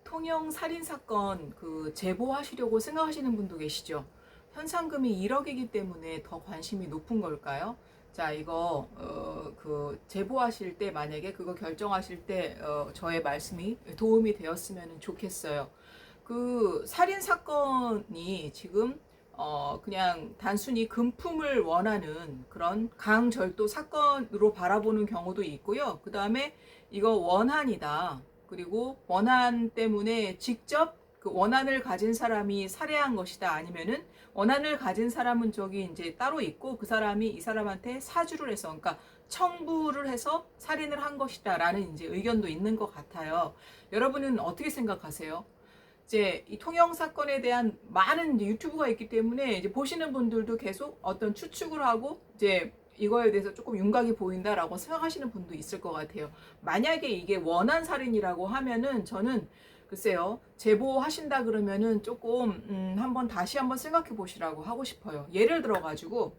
통영 살인 사건 제보하시려고 생각하시는 분도 계시죠? 현상금이 1억이기 때문에 더 관심이 높은 걸까요? 자, 이거 제보하실 때 만약에 그거 결정하실 때 저의 말씀이 도움이 되었으면 좋겠어요. 그 살인 사건이 지금 그냥 단순히 금품을 원하는 그런 강절도 사건으로 바라보는 경우도 있고요. 그 다음에 이거 원한이다. 그리고 원한 때문에 직접 그 원한을 가진 사람이 살해한 것이다. 아니면은 원한을 가진 사람은 저기 이제 따로 있고 그 사람이 이 사람한테 사주를 해서, 그러니까 청부를 해서 살인을 한 것이다라는 이제 의견도 있는 것 같아요. 여러분은 어떻게 생각하세요? 이제 이 통영 사건에 대한 많은 이제 유튜브가 있기 때문에 이제 보시는 분들도 계속 어떤 추측을 하고 이제 이거에 대해서 조금 윤곽이 보인다라고 생각하시는 분도 있을 것 같아요. 만약에 이게 원한 살인이라고 하면은 저는 글쎄요, 제보하신다 그러면은 조금 한번 다시 한번 생각해 보시라고 하고 싶어요. 예를 들어 가지고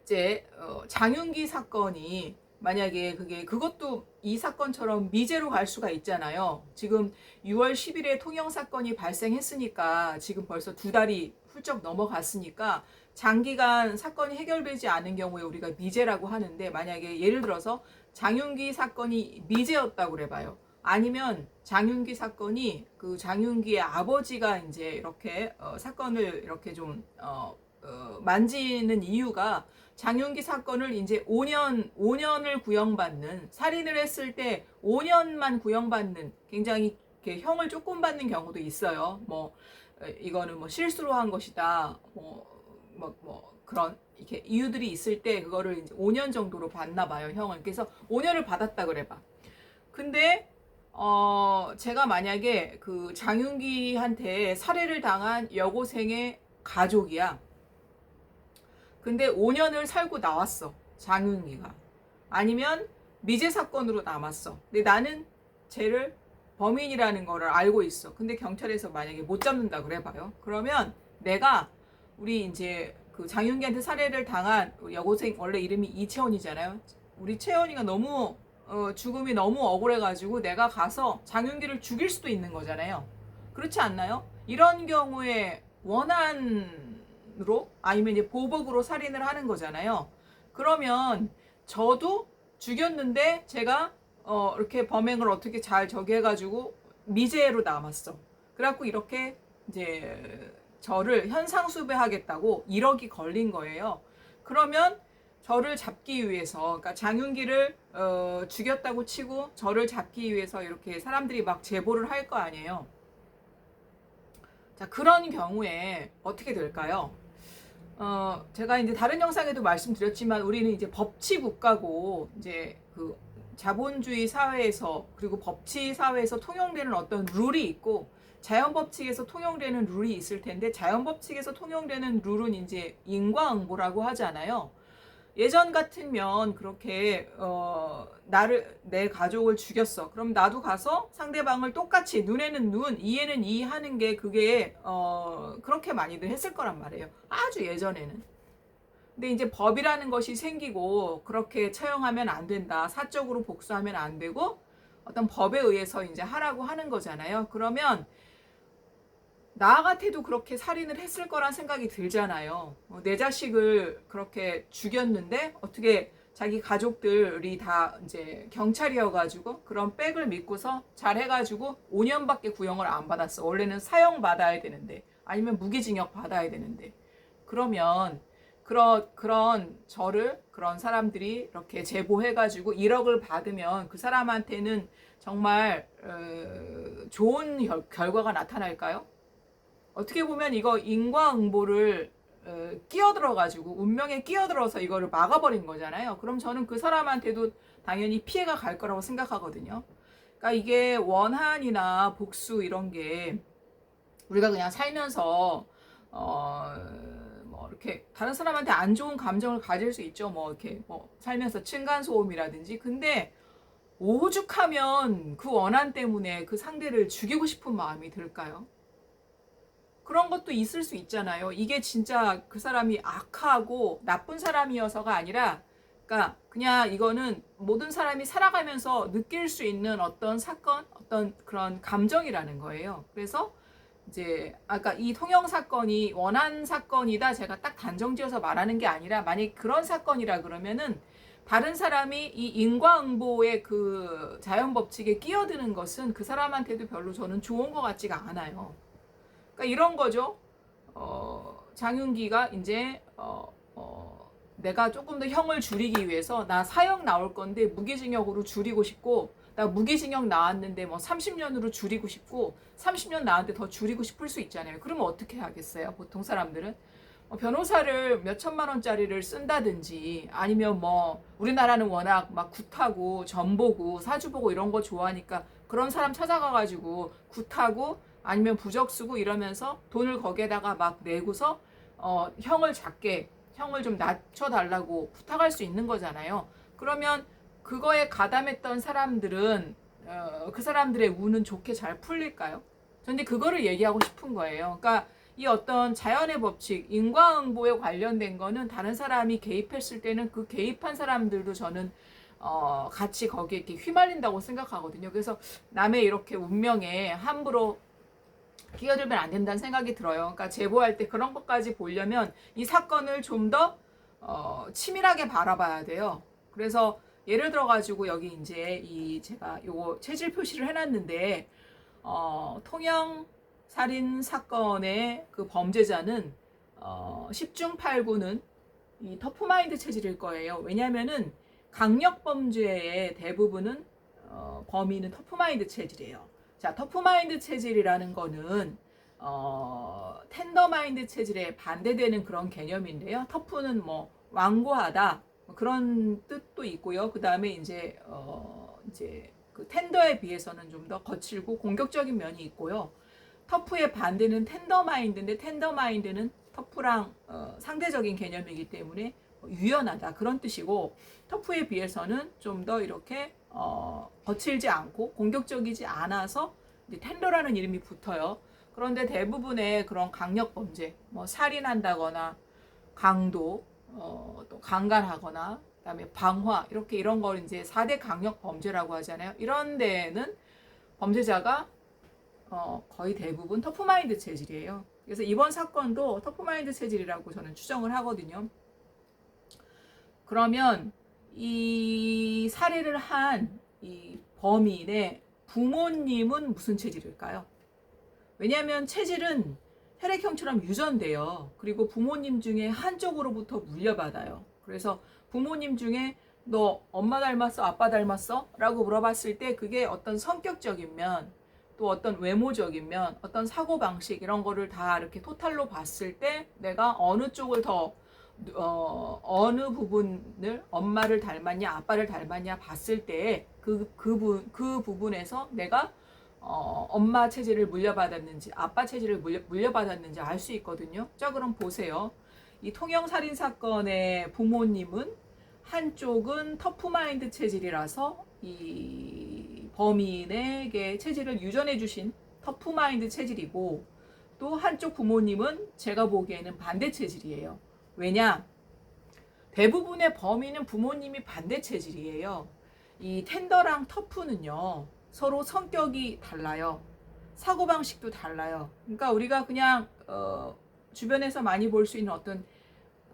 이제 장윤기 사건이 만약에 그것도 이 사건처럼 미제로 갈 수가 있잖아요. 지금 6월 10일에 통영 사건이 발생했으니까 지금 벌써 2달이 훌쩍 넘어갔으니까 장기간 사건이 해결되지 않은 경우에 우리가 미제라고 하는데, 만약에 예를 들어서 장윤기 사건이 미제였다고 그래봐요. 아니면 장윤기 사건이 그 장윤기의 아버지가 이제 이렇게 사건을 이렇게 좀 만지는 이유가 장윤기 사건을 이제 5년을 구형받는, 살인을 했을 때 5년만 구형받는, 굉장히 이렇게 형을 조금 받는 경우도 있어요. 뭐 이거는 뭐 실수로 한 것이다. 그런 이렇게 이유들이 있을 때 그거를 이제 5년 정도로 받나 봐요, 형을. 그래서 5년을 받았다 그래 봐. 근데 제가 만약에 그 장윤기한테 살해를 당한 여고생의 가족이야. 근데 5년을 살고 나왔어, 장윤기가. 아니면 미제 사건으로 남았어. 근데 나는 쟤를 범인이라는 거를 알고 있어. 근데 경찰에서 만약에 못 잡는다 그래 봐요. 그러면 내가 우리 이제 그 장윤기한테 살해를 당한 여고생, 원래 이름이 이채원이잖아요. 우리 채원이가 너무 죽음이 너무 억울해가지고 내가 가서 장윤기를 죽일 수도 있는 거잖아요. 그렇지 않나요? 이런 경우에 원한으로 아니면 이제 보복으로 살인을 하는 거잖아요. 그러면 저도 죽였는데 제가 이렇게 범행을 어떻게 잘 저기 해가지고 미제로 남았어. 그래갖고 이렇게 이제 저를 현상수배하겠다고 1억이 걸린 거예요. 그러면 저를 잡기 위해서, 그러니까 장윤기를 죽였다고 치고 저를 잡기 위해서 이렇게 사람들이 막 제보를 할 거 아니에요. 자, 그런 경우에 어떻게 될까요? 제가 이제 다른 영상에도 말씀드렸지만 우리는 이제 법치 국가고 이제 그 자본주의 사회에서, 그리고 법치 사회에서 통용되는 어떤 룰이 있고 자연 법칙에서 통용되는 룰이 있을 텐데, 자연 법칙에서 통용되는 룰은 이제 인과응보라고 하잖아요. 예전 같으면 그렇게 내 가족을 죽였어. 그럼 나도 가서 상대방을 똑같이 눈에는 눈, 이에는 이 하는 게 그게 그렇게 많이들 했을 거란 말이에요. 아주 예전에는. 근데 이제 법이라는 것이 생기고 그렇게 처형하면 안 된다, 사적으로 복수하면 안 되고 어떤 법에 의해서 이제 하라고 하는 거잖아요. 그러면 나 같아도 그렇게 살인을 했을 거란 생각이 들잖아요. 내 자식을 그렇게 죽였는데 어떻게 자기 가족들이 다 이제 경찰이어가지고 그런 백을 믿고서 잘 해가지고 5년밖에 구형을 안 받았어. 원래는 사형 받아야 되는데, 아니면 무기징역 받아야 되는데. 그러면 그런 저를, 그런 사람들이 이렇게 제보해가지고 1억을 받으면 그 사람한테는 정말 좋은 결과가 나타날까요? 어떻게 보면 이거 인과응보를 끼어들어가지고 운명에 끼어들어서 이거를 막아버린 거잖아요. 그럼 저는 그 사람한테도 당연히 피해가 갈 거라고 생각하거든요. 그러니까 이게 원한이나 복수 이런 게 우리가 그냥 살면서 뭐 이렇게 다른 사람한테 안 좋은 감정을 가질 수 있죠. 뭐 이렇게 뭐 살면서 층간소음이라든지. 근데 오죽하면 그 원한 때문에 그 상대를 죽이고 싶은 마음이 들까요? 그런 것도 있을 수 있잖아요. 이게 진짜 그 사람이 악하고 나쁜 사람이어서가 아니라, 그러니까 그냥 이거는 모든 사람이 살아가면서 느낄 수 있는 어떤 사건, 어떤 그런 감정이라는 거예요. 그래서 이제 아까 이 통영 사건이 원한 사건이다 제가 딱 단정지어서 말하는 게 아니라, 만약 그런 사건이라 그러면은 다른 사람이 이 인과응보의 그 자연 법칙에 끼어드는 것은 그 사람한테도 별로 저는 좋은 것 같지가 않아요. 그러니까 이런 거죠. 장윤기가 이제 내가 조금 더 형을 줄이기 위해서 나 사형 나올 건데 무기징역으로 줄이고 싶고, 나 무기징역 나왔는데 뭐 30년으로 줄이고 싶고, 30년 나왔는데 더 줄이고 싶을 수 있잖아요. 그러면 어떻게 하겠어요? 보통 사람들은 변호사를 몇 천만 원짜리를 쓴다든지, 아니면 뭐 우리나라는 워낙 막 굿하고 전보고 사주보고 이런 거 좋아하니까 그런 사람 찾아가가지고 굿하고 아니면 부적 쓰고 이러면서 돈을 거기에다가 막 내고서 형을 좀 낮춰달라고 부탁할 수 있는 거잖아요. 그러면 그거에 가담했던 사람들은 그 사람들의 운은 좋게 잘 풀릴까요? 근데 그거를 얘기하고 싶은 거예요. 그러니까 이 어떤 자연의 법칙, 인과응보에 관련된 거는 다른 사람이 개입했을 때는 그 개입한 사람들도 저는 같이 거기에 이렇게 휘말린다고 생각하거든요. 그래서 남의 이렇게 운명에 함부로 끼어들면 안 된다는 생각이 들어요. 그러니까 제보할 때 그런 것까지 보려면 이 사건을 좀 더 치밀하게 바라봐야 돼요. 그래서 예를 들어 가지고 여기 이제 이 제가 요거 체질 표시를 해놨는데, 통영 살인 사건의 그 범죄자는 10중 8구는 이 터프마인드 체질일 거예요. 왜냐면은 강력 범죄의 대부분은 범인은 터프마인드 체질이에요. 자, 터프마인드 체질이라는 거는 텐더마인드 체질에 반대되는 그런 개념인데요. 터프는 뭐 완고하다 그런 뜻도 있고요. 그 다음에 이제 그 텐더에 비해서는 좀 더 거칠고 공격적인 면이 있고요. 터프의 반대는 텐더마인드인데, 텐더마인드는 터프랑 상대적인 개념이기 때문에 유연하다 그런 뜻이고, 터프에 비해서는 좀 더 이렇게 거칠지 않고 공격적이지 않아서 이제 텐더라는 이름이 붙어요. 그런데 대부분의 그런 강력 범죄, 뭐 살인한다거나 강도, 또 강간하거나, 그다음에 방화, 이렇게 이런 걸 이제 4대 강력 범죄라고 하잖아요. 이런 데는 범죄자가 거의 대부분 터프마인드 체질이에요. 그래서 이번 사건도 터프마인드 체질이라고 저는 추정을 하거든요. 그러면 이 살해를 한 이 범인의 부모님은 무슨 체질일까요? 왜냐하면 체질은 혈액형처럼 유전돼요. 그리고 부모님 중에 한쪽으로부터 물려받아요. 그래서 부모님 중에 너 엄마 닮았어? 아빠 닮았어? 라고 물어봤을 때 그게 어떤 성격적인 면, 또 어떤 외모적인 면, 어떤 사고방식 이런 거를 다 이렇게 토탈로 봤을 때 내가 어느 쪽을 더 어느 부분을 엄마를 닮았냐 아빠를 닮았냐 봤을 때 그 부분에서 내가 엄마 체질을 물려받았는지 아빠 체질을 물려받았는지 알 수 있거든요. 자, 그럼 보세요. 이 통영 살인 사건의 부모님은 한쪽은 터프마인드 체질이라서 이 범인에게 체질을 유전해 주신 터프마인드 체질이고, 또 한쪽 부모님은 제가 보기에는 반대 체질이에요. 왜냐? 대부분의 범인은 부모님이 반대 체질이에요. 이 텐더랑 터프는요, 서로 성격이 달라요. 사고방식도 달라요. 그러니까 우리가 그냥 주변에서 많이 볼 수 있는 어떤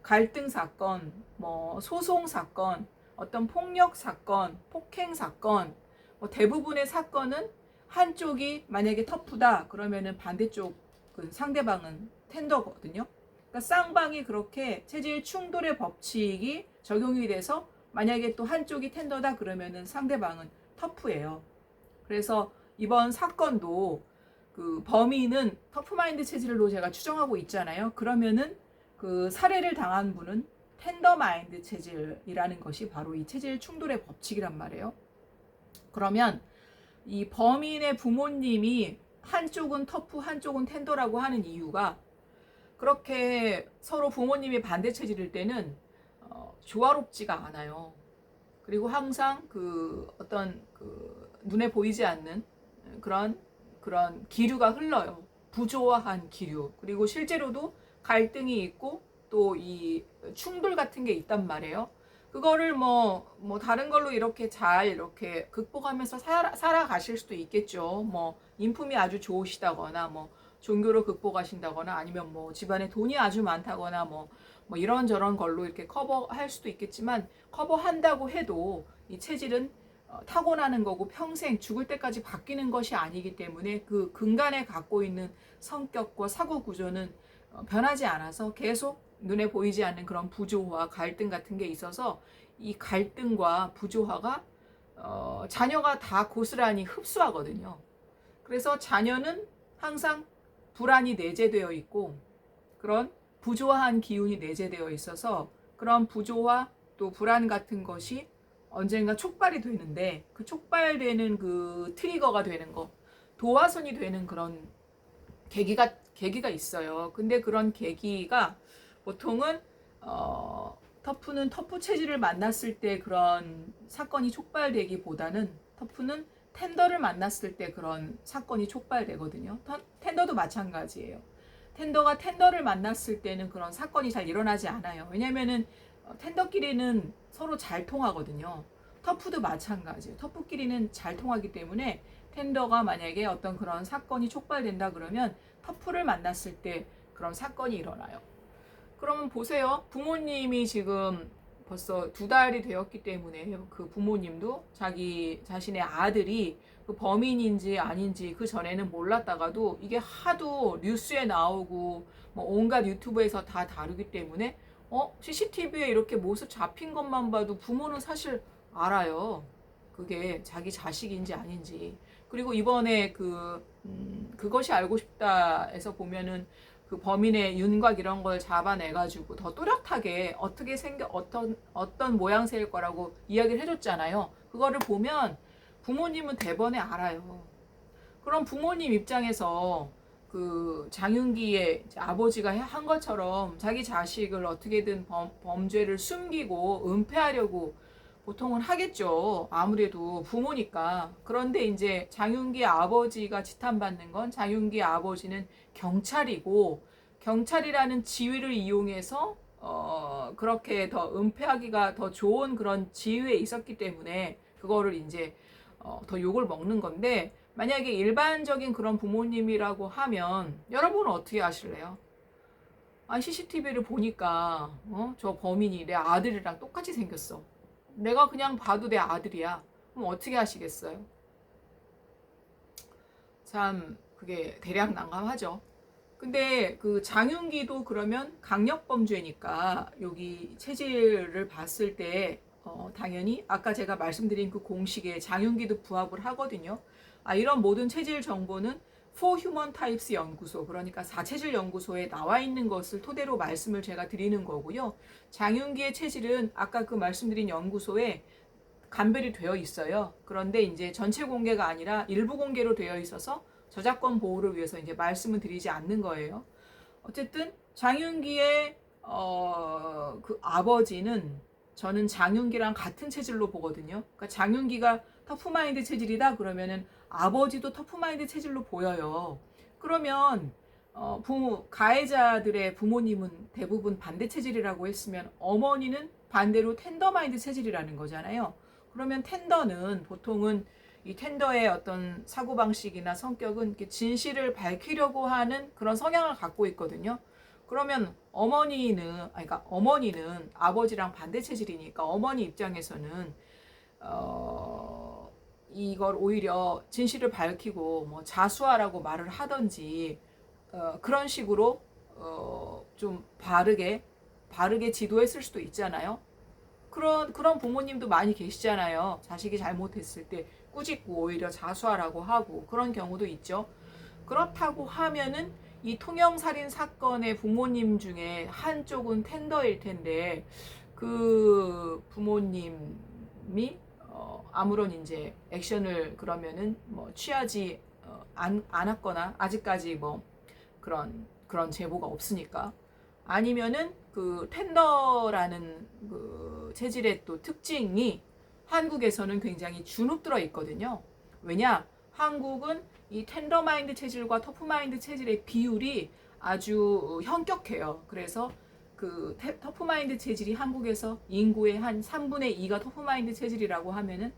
갈등 사건, 뭐 소송 사건, 어떤 폭력 사건, 폭행 사건, 뭐 대부분의 사건은 한쪽이 만약에 터프다 그러면은 반대쪽 상대방은 텐더거든요. 그러니까 쌍방이 그렇게 체질 충돌의 법칙이 적용이 돼서 만약에 또 한쪽이 텐더다 그러면은 상대방은 터프예요. 그래서 이번 사건도 그 범인은 터프마인드 체질로 제가 추정하고 있잖아요. 그러면은 그 살해를 당한 분은 텐더마인드 체질이라는 것이 바로 이 체질 충돌의 법칙이란 말이에요. 그러면 이 범인의 부모님이 한쪽은 터프, 한쪽은 텐더라고 하는 이유가, 그렇게 서로 부모님이 반대 체질일 때는 조화롭지가 않아요. 그리고 항상 그 어떤 그 눈에 보이지 않는 그런 기류가 흘러요. 부조화한 기류. 그리고 실제로도 갈등이 있고 또 이 충돌 같은 게 있단 말이에요. 그거를 뭐 다른 걸로 이렇게 잘 이렇게 극복하면서 살아가실 수도 있겠죠. 뭐 인품이 아주 좋으시다거나 뭐 종교로 극복하신다거나 아니면 뭐 집안에 돈이 아주 많다거나 뭐 이런저런 걸로 이렇게 커버할 수도 있겠지만, 커버한다고 해도 이 체질은 타고나는 거고 평생 죽을 때까지 바뀌는 것이 아니기 때문에 그 근간에 갖고 있는 성격과 사고 구조는 변하지 않아서 계속 눈에 보이지 않는 그런 부조화, 갈등 같은 게 있어서 이 갈등과 부조화가 자녀가 다 고스란히 흡수하거든요. 그래서 자녀는 항상 불안이 내재되어 있고 그런 부조화한 기운이 내재되어 있어서 그런 부조화 또 불안 같은 것이 언젠가 촉발이 되는데, 그 촉발되는 그 트리거가 되는 거, 도화선이 되는 그런 계기가 있어요. 근데 그런 계기가 보통은 터프는 터프 체질을 만났을 때 그런 사건이 촉발되기보다는, 터프는 텐더를 만났을 때 그런 사건이 촉발되거든요. 텐더도 마찬가지예요. 텐더가 텐더를 만났을 때는 그런 사건이 잘 일어나지 않아요. 왜냐면은 텐더끼리는 서로 잘 통하거든요. 터프도 마찬가지예요. 터프끼리는 잘 통하기 때문에 텐더가 만약에 어떤 그런 사건이 촉발된다 그러면 터프를 만났을 때 그런 사건이 일어나요. 그러면 보세요. 부모님이 지금 벌써 2달이 되었기 때문에 그 부모님도 자기 자신의 아들이 그 범인인지 아닌지 그 전에는 몰랐다가도 이게 하도 뉴스에 나오고 뭐 온갖 유튜브에서 다 다루기 때문에 CCTV에 이렇게 모습 잡힌 것만 봐도 부모는 사실 알아요. 그게 자기 자식인지 아닌지. 그리고 이번에 그것이 알고 싶다에서 보면은 그 범인의 윤곽 이런 걸 잡아내가지고 더 또렷하게 어떻게 어떤 모양새일 거라고 이야기를 해줬잖아요. 그거를 보면 부모님은 대번에 알아요. 그럼 부모님 입장에서 그 장윤기의 아버지가 한 것처럼 자기 자식을 어떻게든 범죄를 숨기고 은폐하려고 보통은 하겠죠. 아무래도 부모니까. 그런데 이제 장윤기 아버지가 지탄받는 건, 장윤기 아버지는 경찰이고 경찰이라는 지위를 이용해서 그렇게 더 은폐하기가 더 좋은 그런 지위에 있었기 때문에 그거를 이제 더 욕을 먹는 건데, 만약에 일반적인 그런 부모님이라고 하면 여러분은 어떻게 하실래요? CCTV를 보니까 저 범인이 내 아들이랑 똑같이 생겼어. 내가 그냥 봐도 내 아들이야. 그럼 어떻게 하시겠어요? 참 그게 대략 난감하죠. 근데 그 장윤기도 그러면 강력범죄니까 여기 체질을 봤을 때 당연히 아까 제가 말씀드린 그 공식에 장윤기도 부합을 하거든요. 이런 모든 체질 정보는 For Human Types 연구소, 그러니까 4체질 연구소에 나와 있는 것을 토대로 말씀을 제가 드리는 거고요. 장윤기의 체질은 아까 그 말씀드린 연구소에 감별이 되어 있어요. 그런데 이제 전체 공개가 아니라 일부 공개로 되어 있어서 저작권 보호를 위해서 이제 말씀을 드리지 않는 거예요. 어쨌든 장윤기의 그 아버지는 저는 장윤기랑 같은 체질로 보거든요. 그러니까 장윤기가 터프마인드 체질이다 그러면은 아버지도 터프마인드 체질로 보여요. 그러면 가해자들의 부모님은 대부분 반대 체질이라고 했으면 어머니는 반대로 텐더마인드 체질이라는 거잖아요. 그러면 텐더는 보통은 이 텐더의 어떤 사고방식이나 성격은 이렇게 진실을 밝히려고 하는 그런 성향을 갖고 있거든요. 그러면 어머니는 아버지랑 반대 체질이니까 어머니 입장에서는 이걸 오히려 진실을 밝히고 뭐 자수하라고 말을 하든지 그런 식으로 좀 바르게 지도했을 수도 있잖아요. 그런 부모님도 많이 계시잖아요. 자식이 잘못했을 때 꾸짖고 오히려 자수하라고 하고 그런 경우도 있죠. 그렇다고 하면은 이 통영살인 사건의 부모님 중에 한쪽은 텐더일 텐데 그 부모님이 아무런 이제 액션을 그러면은 뭐 취하지 않았거나 아직까지 뭐 그런 제보가 없으니까, 아니면은 그 텐더라는 그 체질의 또 특징이 한국에서는 굉장히 주눅 들어 있거든요. 왜냐? 한국은 이 텐더마인드 체질과 터프마인드 체질의 비율이 아주 현격해요. 그래서 그 터프마인드 체질이 한국에서 인구의 한 3분의 2가 터프마인드 체질이라고 하면은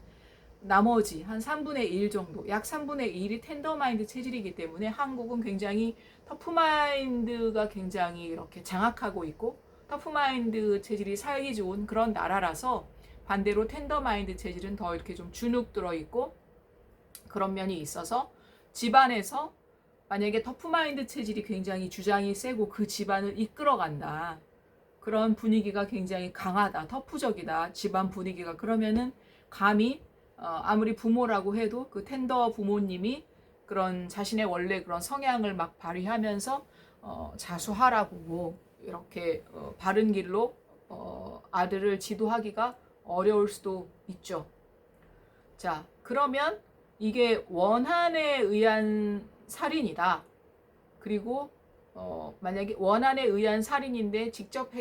나머지 한 3분의 1 정도, 약 3분의 1이 텐더마인드 체질이기 때문에 한국은 굉장히 터프마인드가 굉장히 이렇게 장악하고 있고 터프마인드 체질이 살기 좋은 그런 나라라서 반대로 텐더마인드 체질은 더 이렇게 좀 주눅 들어 있고 그런 면이 있어서 집안에서 만약에 터프마인드 체질이 굉장히 주장이 세고 그 집안을 이끌어간다. 그런 분위기가 굉장히 강하다. 터프적이다. 집안 분위기가. 그러면은 감히 아무리 부모라고 해도 그 텐더 부모님이 그런 자신의 원래 그런 성향을 막 발휘하면서 자수하라고 이렇게 바른 길로 아들을 지도하기가 어려울 수도 있죠. 자, 그러면 이게 원한에 의한 살인이다. 그리고 만약에 원한에 의한 살인인데 직접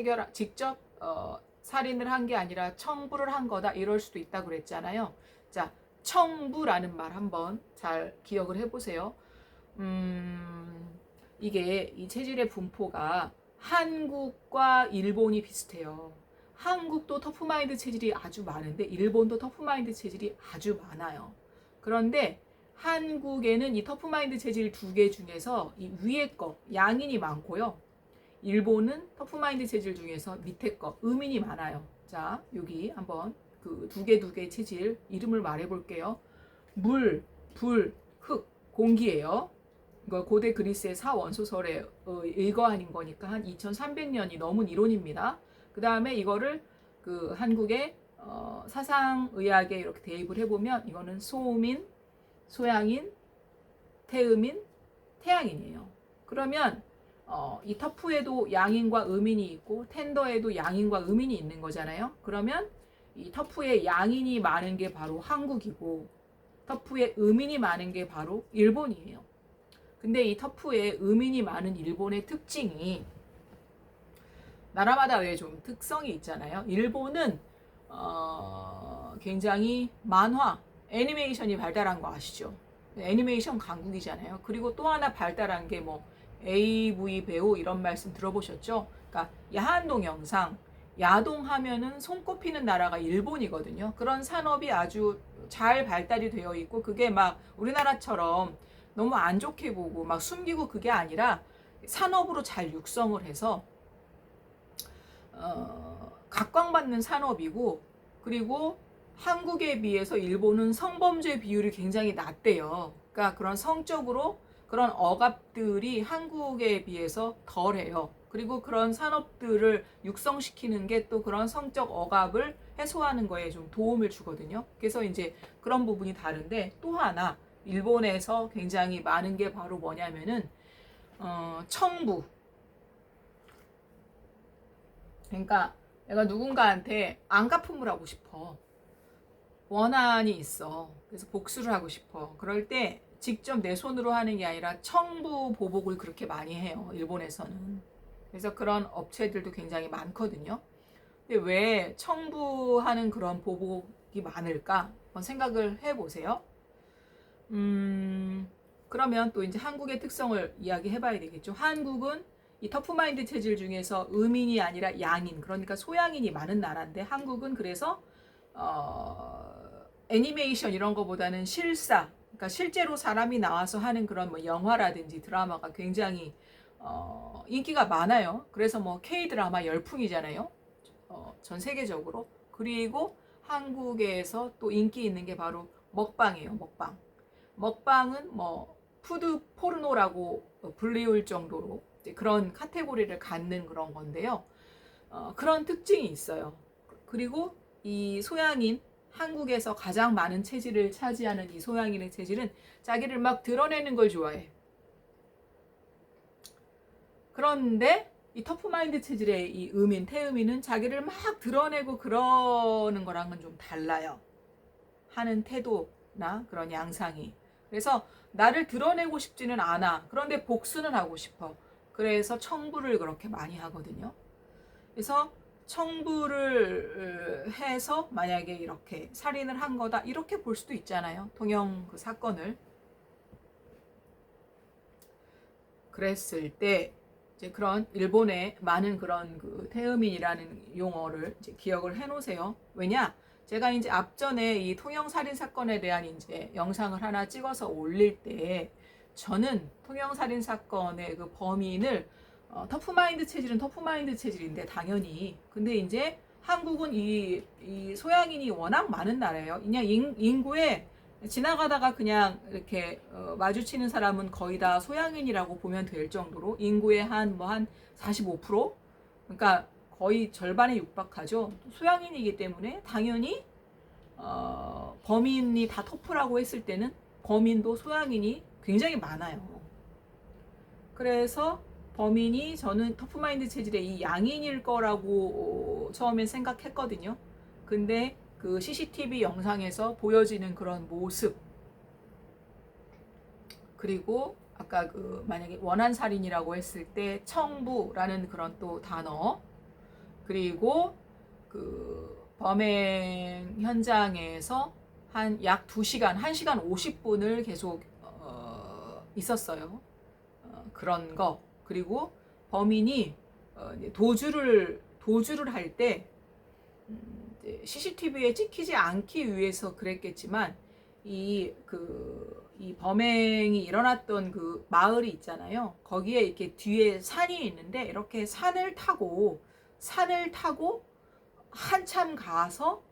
살인을 한 게 아니라 청부를 한 거다. 이럴 수도 있다고 그랬잖아요. 자, 청부라는 말 한번 잘 기억을 해보세요. 이게 이 체질의 분포가 한국과 일본이 비슷해요. 한국도 터프마인드 체질이 아주 많은데 일본도 터프마인드 체질이 아주 많아요. 그런데 한국에는 이 터프마인드 체질 두 개 중에서 이 위에 거 양인이 많고요. 일본은 터프마인드 체질 중에서 밑에 거 음인이 많아요. 자, 여기 한번 그 두 개 체질 이름을 말해 볼게요. 물, 불, 흙, 공기예요. 이거 고대 그리스의 사원소설의 일거하는 거니까 한 2300년이 넘은 이론입니다. 그 다음에 이거를 그 한국의 사상의학에 이렇게 대입을 해보면 이거는 소음인, 소양인, 태음인, 태양인이에요. 그러면 이 터프에도 양인과 음인이 있고 텐더에도 양인과 음인이 있는 거잖아요. 그러면 이 터프에 양인이 많은 게 바로 한국이고 터프에 음인이 많은 게 바로 일본이에요. 근데 이 터프에 음인이 많은 일본의 특징이 나라마다 왜 좀 특성이 있잖아요. 일본은 굉장히 만화, 애니메이션이 발달한 거 아시죠? 애니메이션 강국이잖아요. 그리고 또 하나 발달한 게 뭐 AV 배우 이런 말씀 들어보셨죠? 그러니까 야한 동영상, 야동하면은 손꼽히는 나라가 일본이거든요. 그런 산업이 아주 잘 발달이 되어 있고 그게 막 우리나라처럼 너무 안 좋게 보고 막 숨기고 그게 아니라 산업으로 잘 육성을 해서 각광받는 산업이고 그리고 한국에 비해서 일본은 성범죄 비율이 굉장히 낮대요. 그러니까 그런 성적으로 그런 억압들이 한국에 비해서 덜해요. 그리고 그런 산업들을 육성시키는 게 또 그런 성적 억압을 해소하는 거에 좀 도움을 주거든요. 그래서 이제 그런 부분이 다른데 또 하나 일본에서 굉장히 많은 게 바로 뭐냐면은 청부. 그러니까 내가 누군가한테 안갚음을 하고 싶어. 원한이 있어. 그래서 복수를 하고 싶어. 그럴 때 직접 내 손으로 하는 게 아니라 청부 보복을 그렇게 많이 해요. 일본에서는. 그래서 그런 업체들도 굉장히 많거든요. 근데 왜 청부하는 그런 보복이 많을까? 한번 생각을 해보세요. 그러면 또 이제 한국의 특성을 이야기해 봐야 되겠죠. 한국은 이 터프마인드 체질 중에서 음인이 아니라 양인, 그러니까 소양인이 많은 나라인데 한국은 그래서 애니메이션 이런 거보다는 실사, 그러니까 실제로 사람이 나와서 하는 그런 뭐 영화라든지 드라마가 굉장히 인기가 많아요. 그래서 뭐 K-드라마 열풍이잖아요. 전 세계적으로. 그리고 한국에서 또 인기 있는 게 바로 먹방이에요. 먹방. 먹방은 뭐 푸드 포르노라고 불리울 정도로 그런 카테고리를 갖는 그런 건데요. 그런 특징이 있어요. 그리고 이 소양인, 한국에서 가장 많은 체질을 차지하는 이 소양인의 체질은 자기를 막 드러내는 걸 좋아해. 그런데 이 터프마인드 체질의 이 음인, 태음인은 자기를 막 드러내고 그러는 거랑은 좀 달라요. 하는 태도나 그런 양상이. 그래서 나를 드러내고 싶지는 않아. 그런데 복수는 하고 싶어. 그래서 청부를 그렇게 많이 하거든요. 그래서 청부를 해서 만약에 이렇게 살인을 한 거다. 이렇게 볼 수도 있잖아요. 동영 그 사건을. 그랬을 때 이제 그런 일본의 많은 그런 그 태음인이라는 용어를 이제 기억을 해 놓으세요. 왜냐? 제가 이제 앞전에 이 통영 살인 사건에 대한 이제 영상을 하나 찍어서 올릴 때 저는 통영 살인 사건의 그 범인을 터프마인드 체질은 터프마인드 체질인데 당연히 근데 이제 한국은 이 소양인이 워낙 많은 나라예요. 그냥 인구에 지나가다가 그냥 이렇게 마주치는 사람은 거의 다 소양인이라고 보면 될 정도로 인구의 한 45%? 그러니까 거의 절반에 육박하죠. 소양인이기 때문에 당연히 범인이 다 터프라고 했을 때는 범인도 소양인이 굉장히 많아요. 그래서 범인이 저는 터프마인드 체질의 이 양인일 거라고 처음엔 생각했거든요. 근데 그 CCTV 영상에서 보여지는 그런 모습, 그리고 아까 그 만약에 원한살인이라고 했을 때 청부라는 그런 또 단어, 그리고 그 범행 현장에서 한 약 2시간, 1시간 50분을 계속 있었어요. 그런 거. 그리고 범인이 도주를 할 때 CCTV에 찍히지 않기 위해서 그랬겠지만 이 범행이 일어났던 그 마을이 있잖아요. 거기에 이렇게 뒤에 산이 있는데 이렇게 산을 타고 한참 가서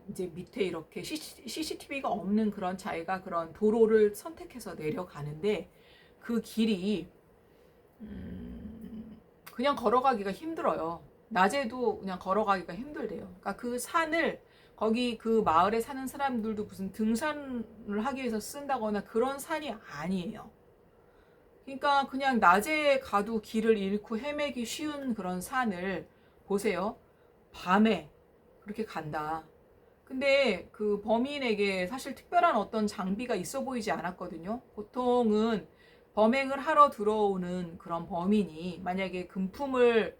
이제 밑에 이렇게 CCTV가 없는 그런 자기가 그런 도로를 선택해서 내려가는데 그 길이 그냥 걸어가기가 힘들어요. 낮에도 그냥 걸어가기가 힘들대요. 그러니까 그 산을 거기 그 마을에 사는 사람들도 무슨 등산을 하기 위해서 쓴다거나 그런 산이 아니에요. 그러니까 그냥 낮에 가도 길을 잃고 헤매기 쉬운 그런 산을 보세요. 밤에 그렇게 간다. 근데 그 범인에게 사실 특별한 어떤 장비가 있어 보이지 않았거든요. 보통은 범행을 하러 들어오는 그런 범인이 만약에 금품을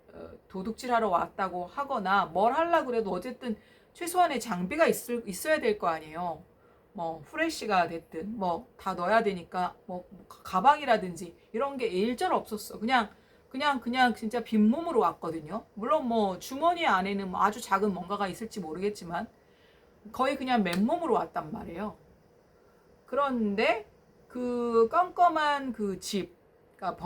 도둑질하러 왔다고 하거나 뭘 하려고 그래도 어쨌든 최소한의 장비가 있어야 될 거 아니에요. 뭐 후레쉬가 됐든 뭐 다 넣어야 되니까 뭐 가방이라든지 이런 게 일절 없었어. 그냥 진짜 빈몸으로 왔거든요. 물론 뭐 주머니 안에는 뭐 아주 작은 뭔가가 있을지 모르겠지만 거의 그냥 맨몸으로 왔단 말이에요. 그런데 그 껌껌한 그 집, 그러니까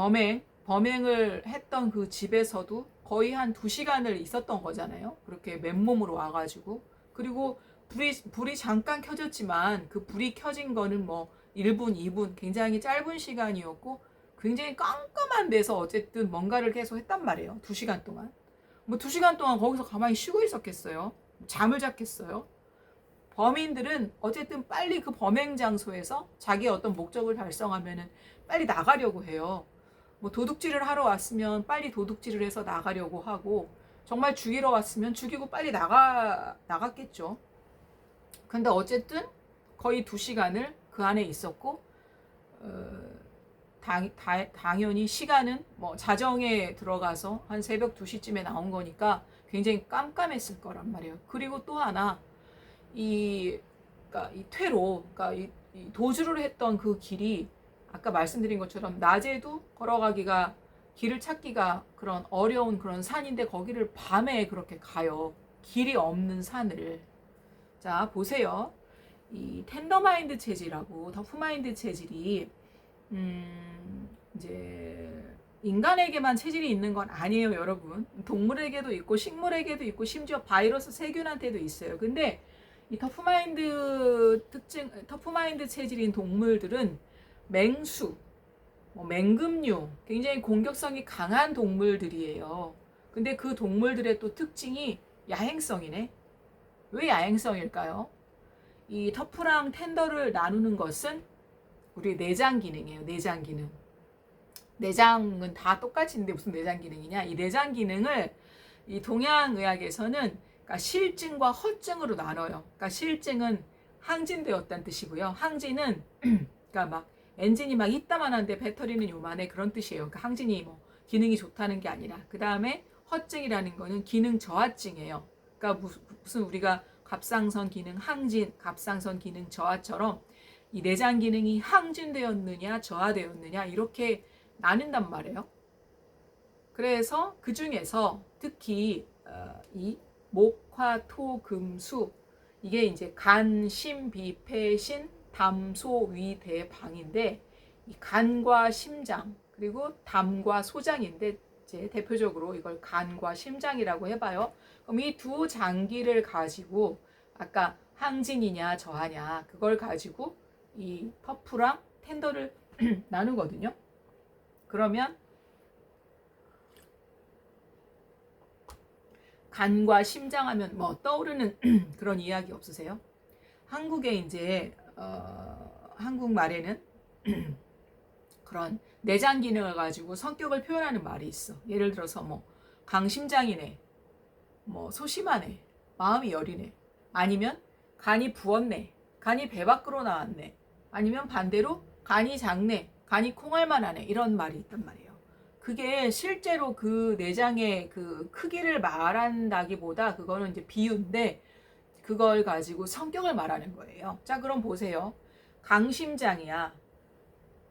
범행을 했던 그 집에서도 거의 한 2시간을 있었던 거잖아요. 그렇게 맨몸으로 와가지고. 그리고 불이 잠깐 켜졌지만 그 불이 켜진 거는 뭐 1분, 2분 굉장히 짧은 시간이었고 굉장히 깜깜한 데서 어쨌든 뭔가를 계속 했단 말이에요. 2시간 동안. 뭐 2시간 동안 거기서 가만히 쉬고 있었겠어요? 잠을 잤겠어요? 범인들은 어쨌든 빨리 그 범행 장소에서 자기의 어떤 목적을 달성하면은 빨리 나가려고 해요. 뭐 도둑질을 하러 왔으면 빨리 도둑질을 해서 나가려고 하고 정말 죽이러 왔으면 죽이고 빨리 나갔겠죠. 근데 어쨌든 거의 2시간을 그 안에 있었고 당연히 시간은 뭐 자정에 들어가서 한 새벽 2시쯤에 나온 거니까 굉장히 깜깜했을 거란 말이에요. 그리고 또 하나 그러니까 이 퇴로, 그러니까 이 도주를 했던 그 길이 아까 말씀드린 것처럼 낮에도 걸어가기가 길을 찾기가 그런 어려운 그런 산인데 거기를 밤에 그렇게 가요. 길이 없는 산을. 자, 보세요. 이 텐더마인드 체질하고 터프마인드 체질이 이제 인간에게만 체질이 있는 건 아니에요, 여러분. 동물에게도 있고 식물에게도 있고 심지어 바이러스 세균한테도 있어요. 근데 이 터프마인드 체질인 동물들은 맹수, 뭐 맹금류, 굉장히 공격성이 강한 동물들이에요. 근데 그 동물들의 또 특징이 야행성이네. 왜 야행성일까요? 이 터프랑 텐더를 나누는 것은 우리 내장 기능이에요. 내장 기능. 내장은 다 똑같이 있는데 무슨 내장 기능이냐? 이 내장 기능을 이 동양의학에서는 그러니까 실증과 허증으로 나눠요. 그러니까 실증은 항진되었다는 뜻이고요. 항진은 그러니까 막 엔진이 막 이따만한데 배터리는 요만해 그런 뜻이에요. 그러니까 항진이 뭐 기능이 좋다는 게 아니라 그 다음에 허증이라는 거는 기능 저하증이에요. 그러니까 무슨 우리가 갑상선 기능 항진, 갑상선 기능 저하처럼 이 내장 기능이 항진되었느냐 저하되었느냐 이렇게 나뉜단 말이에요. 그래서 그 중에서 특히 이 목화토금수 이게 이제 간, 심, 비, 폐, 신, 담, 소, 위, 대, 방인데 이 간과 심장 그리고 담과 소장인데 이제 대표적으로 이걸 간과 심장이라고 해봐요. 그럼 이 두 장기를 가지고 아까 항진이냐 저하냐 그걸 가지고 이 터프랑 텐더를 나누거든요. 그러면 간과 심장 하면 뭐 떠오르는 그런 이야기 없으세요? 한국에 이제 한국말에는 그런 내장 기능을 가지고 성격을 표현하는 말이 있어. 예를 들어서 뭐 강심장이네, 뭐 소심하네, 마음이 여리네, 아니면 간이 부었네, 간이 배 밖으로 나왔네, 아니면 반대로 간이 작네, 간이 콩알만하네 이런 말이 있단 말이에요. 그게 실제로 그 내장의 그 크기를 말한다기보다 그거는 이제 비유인데 그걸 가지고 성격을 말하는 거예요. 자, 그럼 보세요. 강심장이야.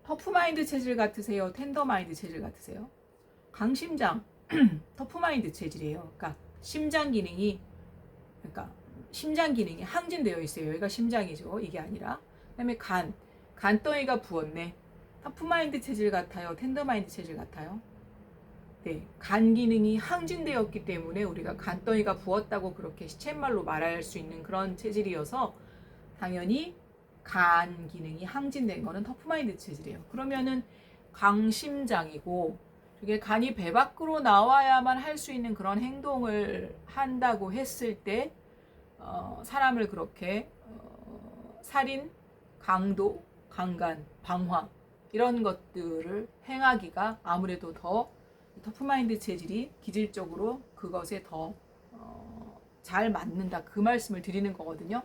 터프마인드 체질 같으세요? 텐더마인드 체질 같으세요? 강심장, 터프마인드 체질이에요. 그러니까 심장 기능이 항진되어 있어요. 여기가 심장이죠. 이게 아니라. 그다음에 간덩이가 부었네. 터프마인드 체질 같아요? 텐더마인드 체질 같아요? 네, 간 기능이 항진되었기 때문에 우리가 간덩이가 부었다고 그렇게 시쳇말로 말할 수 있는 그런 체질이어서 당연히 간 기능이 항진된 거는 터프마인드 체질이에요. 그러면은 강심장이고 이게 간이 배 밖으로 나와야만 할 수 있는 그런 행동을 한다고 했을 때 사람을 그렇게 살인, 강도, 강간, 방화 이런 것들을 행하기가 아무래도 더 터프마인드 체질이 기질적으로 그것에 더 잘 맞는다 그 말씀을 드리는 거거든요.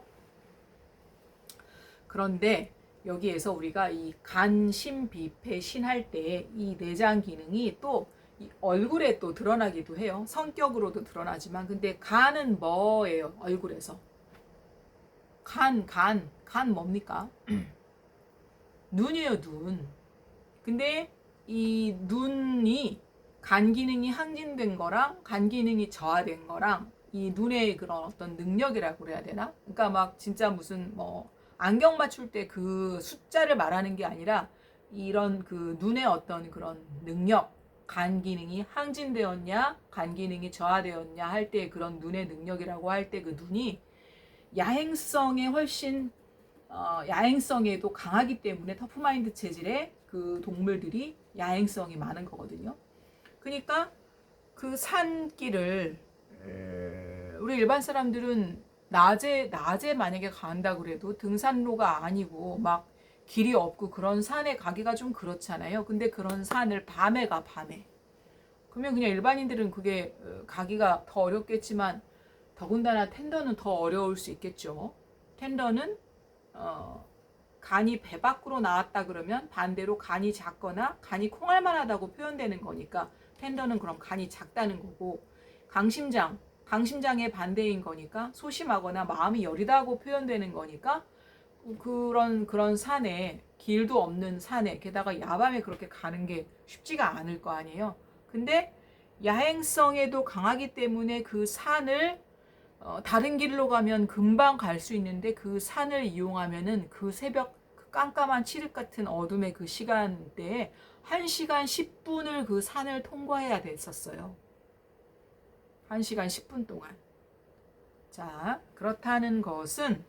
그런데 여기에서 우리가 이 간, 심, 비, 폐, 신 할 때 이 내장 기능이 또 이 얼굴에 또 드러나기도 해요. 성격으로도 드러나지만 근데 간은 뭐예요? 얼굴에서 간 뭡니까? 눈이에요, 눈. 근데 이 눈이 간 기능이 항진된 거랑 간 기능이 저하된 거랑 이 눈의 그런 어떤 능력이라고 그래야 되나? 그러니까 막 진짜 무슨 뭐 안경 맞출 때 그 숫자를 말하는 게 아니라 이런 그 눈의 어떤 그런 능력, 간 기능이 항진되었냐, 간 기능이 저하되었냐 할 때 그런 눈의 능력이라고 할 때 그 눈이 야행성에 훨씬 야행성에도 강하기 때문에 터프마인드 체질의 그 동물들이 야행성이 많은 거거든요. 그러니까 그 산길을 우리 일반 사람들은 낮에 만약에 간다 그래도 등산로가 아니고 막 길이 없고 그런 산에 가기가 좀 그렇잖아요. 근데 그런 산을 밤에 가, 밤에. 그러면 그냥 일반인들은 그게 가기가 더 어렵겠지만 더군다나 텐더는 더 어려울 수 있겠죠. 텐더는 간이 배 밖으로 나왔다 그러면 반대로 간이 작거나 간이 콩알만하다고 표현되는 거니까 텐더는 그럼 간이 작다는 거고 강심장의 반대인 거니까 소심하거나 마음이 여리다고 표현되는 거니까 그런 산에 길도 없는 산에 게다가 야밤에 그렇게 가는 게 쉽지가 않을 거 아니에요. 근데 야행성에도 강하기 때문에 그 산을 다른 길로 가면 금방 갈 수 있는데 그 산을 이용하면은 그 새벽 그 깜깜한 칠흑 같은 어둠의 그 시간대에 1시간 10분을 그 산을 통과해야 됐었어요. 1시간 10분 동안. 자, 그렇다는 것은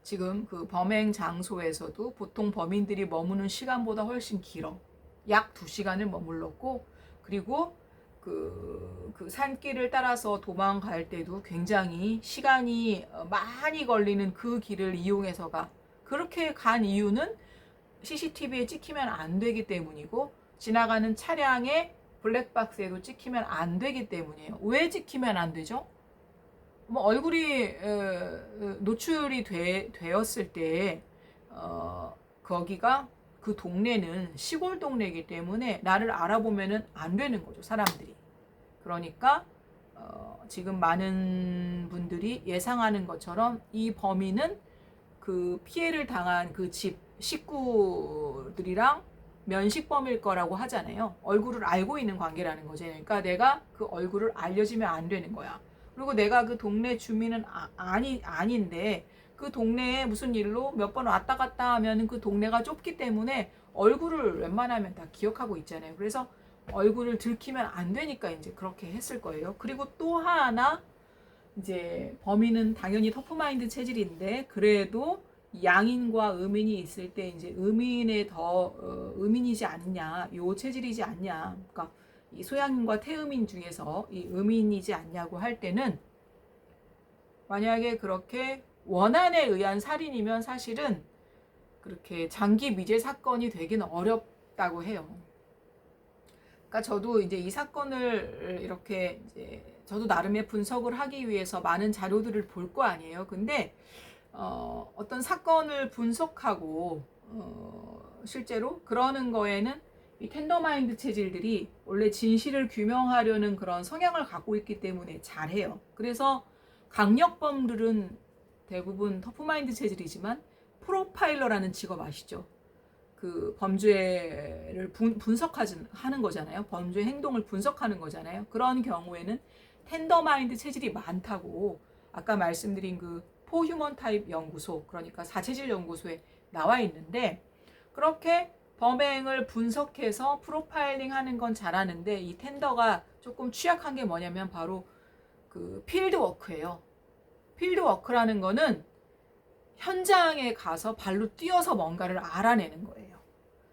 지금 그 범행 장소에서도 보통 범인들이 머무는 시간보다 훨씬 길어. 약 2시간을 머물렀고, 그리고 그 산길을 따라서 도망갈 때도 굉장히 시간이 많이 걸리는 그 길을 이용해서가 그렇게 간 이유는 CCTV에 찍히면 안 되기 때문이고 지나가는 차량의 블랙박스에도 찍히면 안 되기 때문이에요. 왜 찍히면 안 되죠? 뭐 얼굴이 노출이 되었을 때 거기가 그 동네는 시골 동네이기 때문에 나를 알아보면은 안 되는 거죠, 사람들이. 그러니까 지금 많은 분들이 예상하는 것처럼 이 범인은 그 피해를 당한 그 집 식구들이랑 면식범일 거라고 하잖아요. 얼굴을 알고 있는 관계라는 거죠. 그러니까 내가 그 얼굴을 알려지면 안 되는 거야. 그리고 내가 그 동네 주민은 아닌데 그 동네에 무슨 일로 몇 번 왔다 갔다 하면 그 동네가 좁기 때문에 얼굴을 웬만하면 다 기억하고 있잖아요. 그래서 얼굴을 들키면 안 되니까 이제 그렇게 했을 거예요. 그리고 또 하나 이제 범인은 당연히 터프마인드 체질인데 그래도 양인과 음인이 있을 때 이제 음인에 더 음인이지 않냐, 요 체질이지 않냐. 그러니까 이 소양인과 태음인 중에서 이 음인이지 않냐고 할 때는 만약에 그렇게 원한에 의한 살인이면 사실은 그렇게 장기 미제 사건이 되기는 어렵다고 해요. 그러니까 저도 이제 이 사건을 이렇게 이제 저도 나름의 분석을 하기 위해서 많은 자료들을 볼 거 아니에요. 근데 어떤 사건을 분석하고 실제로 그러는 거에는 이 텐더마인드 체질들이 원래 진실을 규명하려는 그런 성향을 갖고 있기 때문에 잘해요. 그래서 강력범들은 대부분 터프마인드 체질이지만 프로파일러라는 직업 아시죠? 그 범죄를 분석하는 거잖아요. 범죄 행동을 분석하는 거잖아요. 그런 경우에는 텐더마인드 체질이 많다고 아까 말씀드린 그 포휴먼 타입 연구소, 그러니까 사체질 연구소에 나와 있는데 그렇게 범행을 분석해서 프로파일링 하는 건 잘하는데 이 텐더가 조금 취약한 게 뭐냐면 바로 그 필드 워크예요. 필드 워크라는 거는 현장에 가서 발로 뛰어서 뭔가를 알아내는 거예요.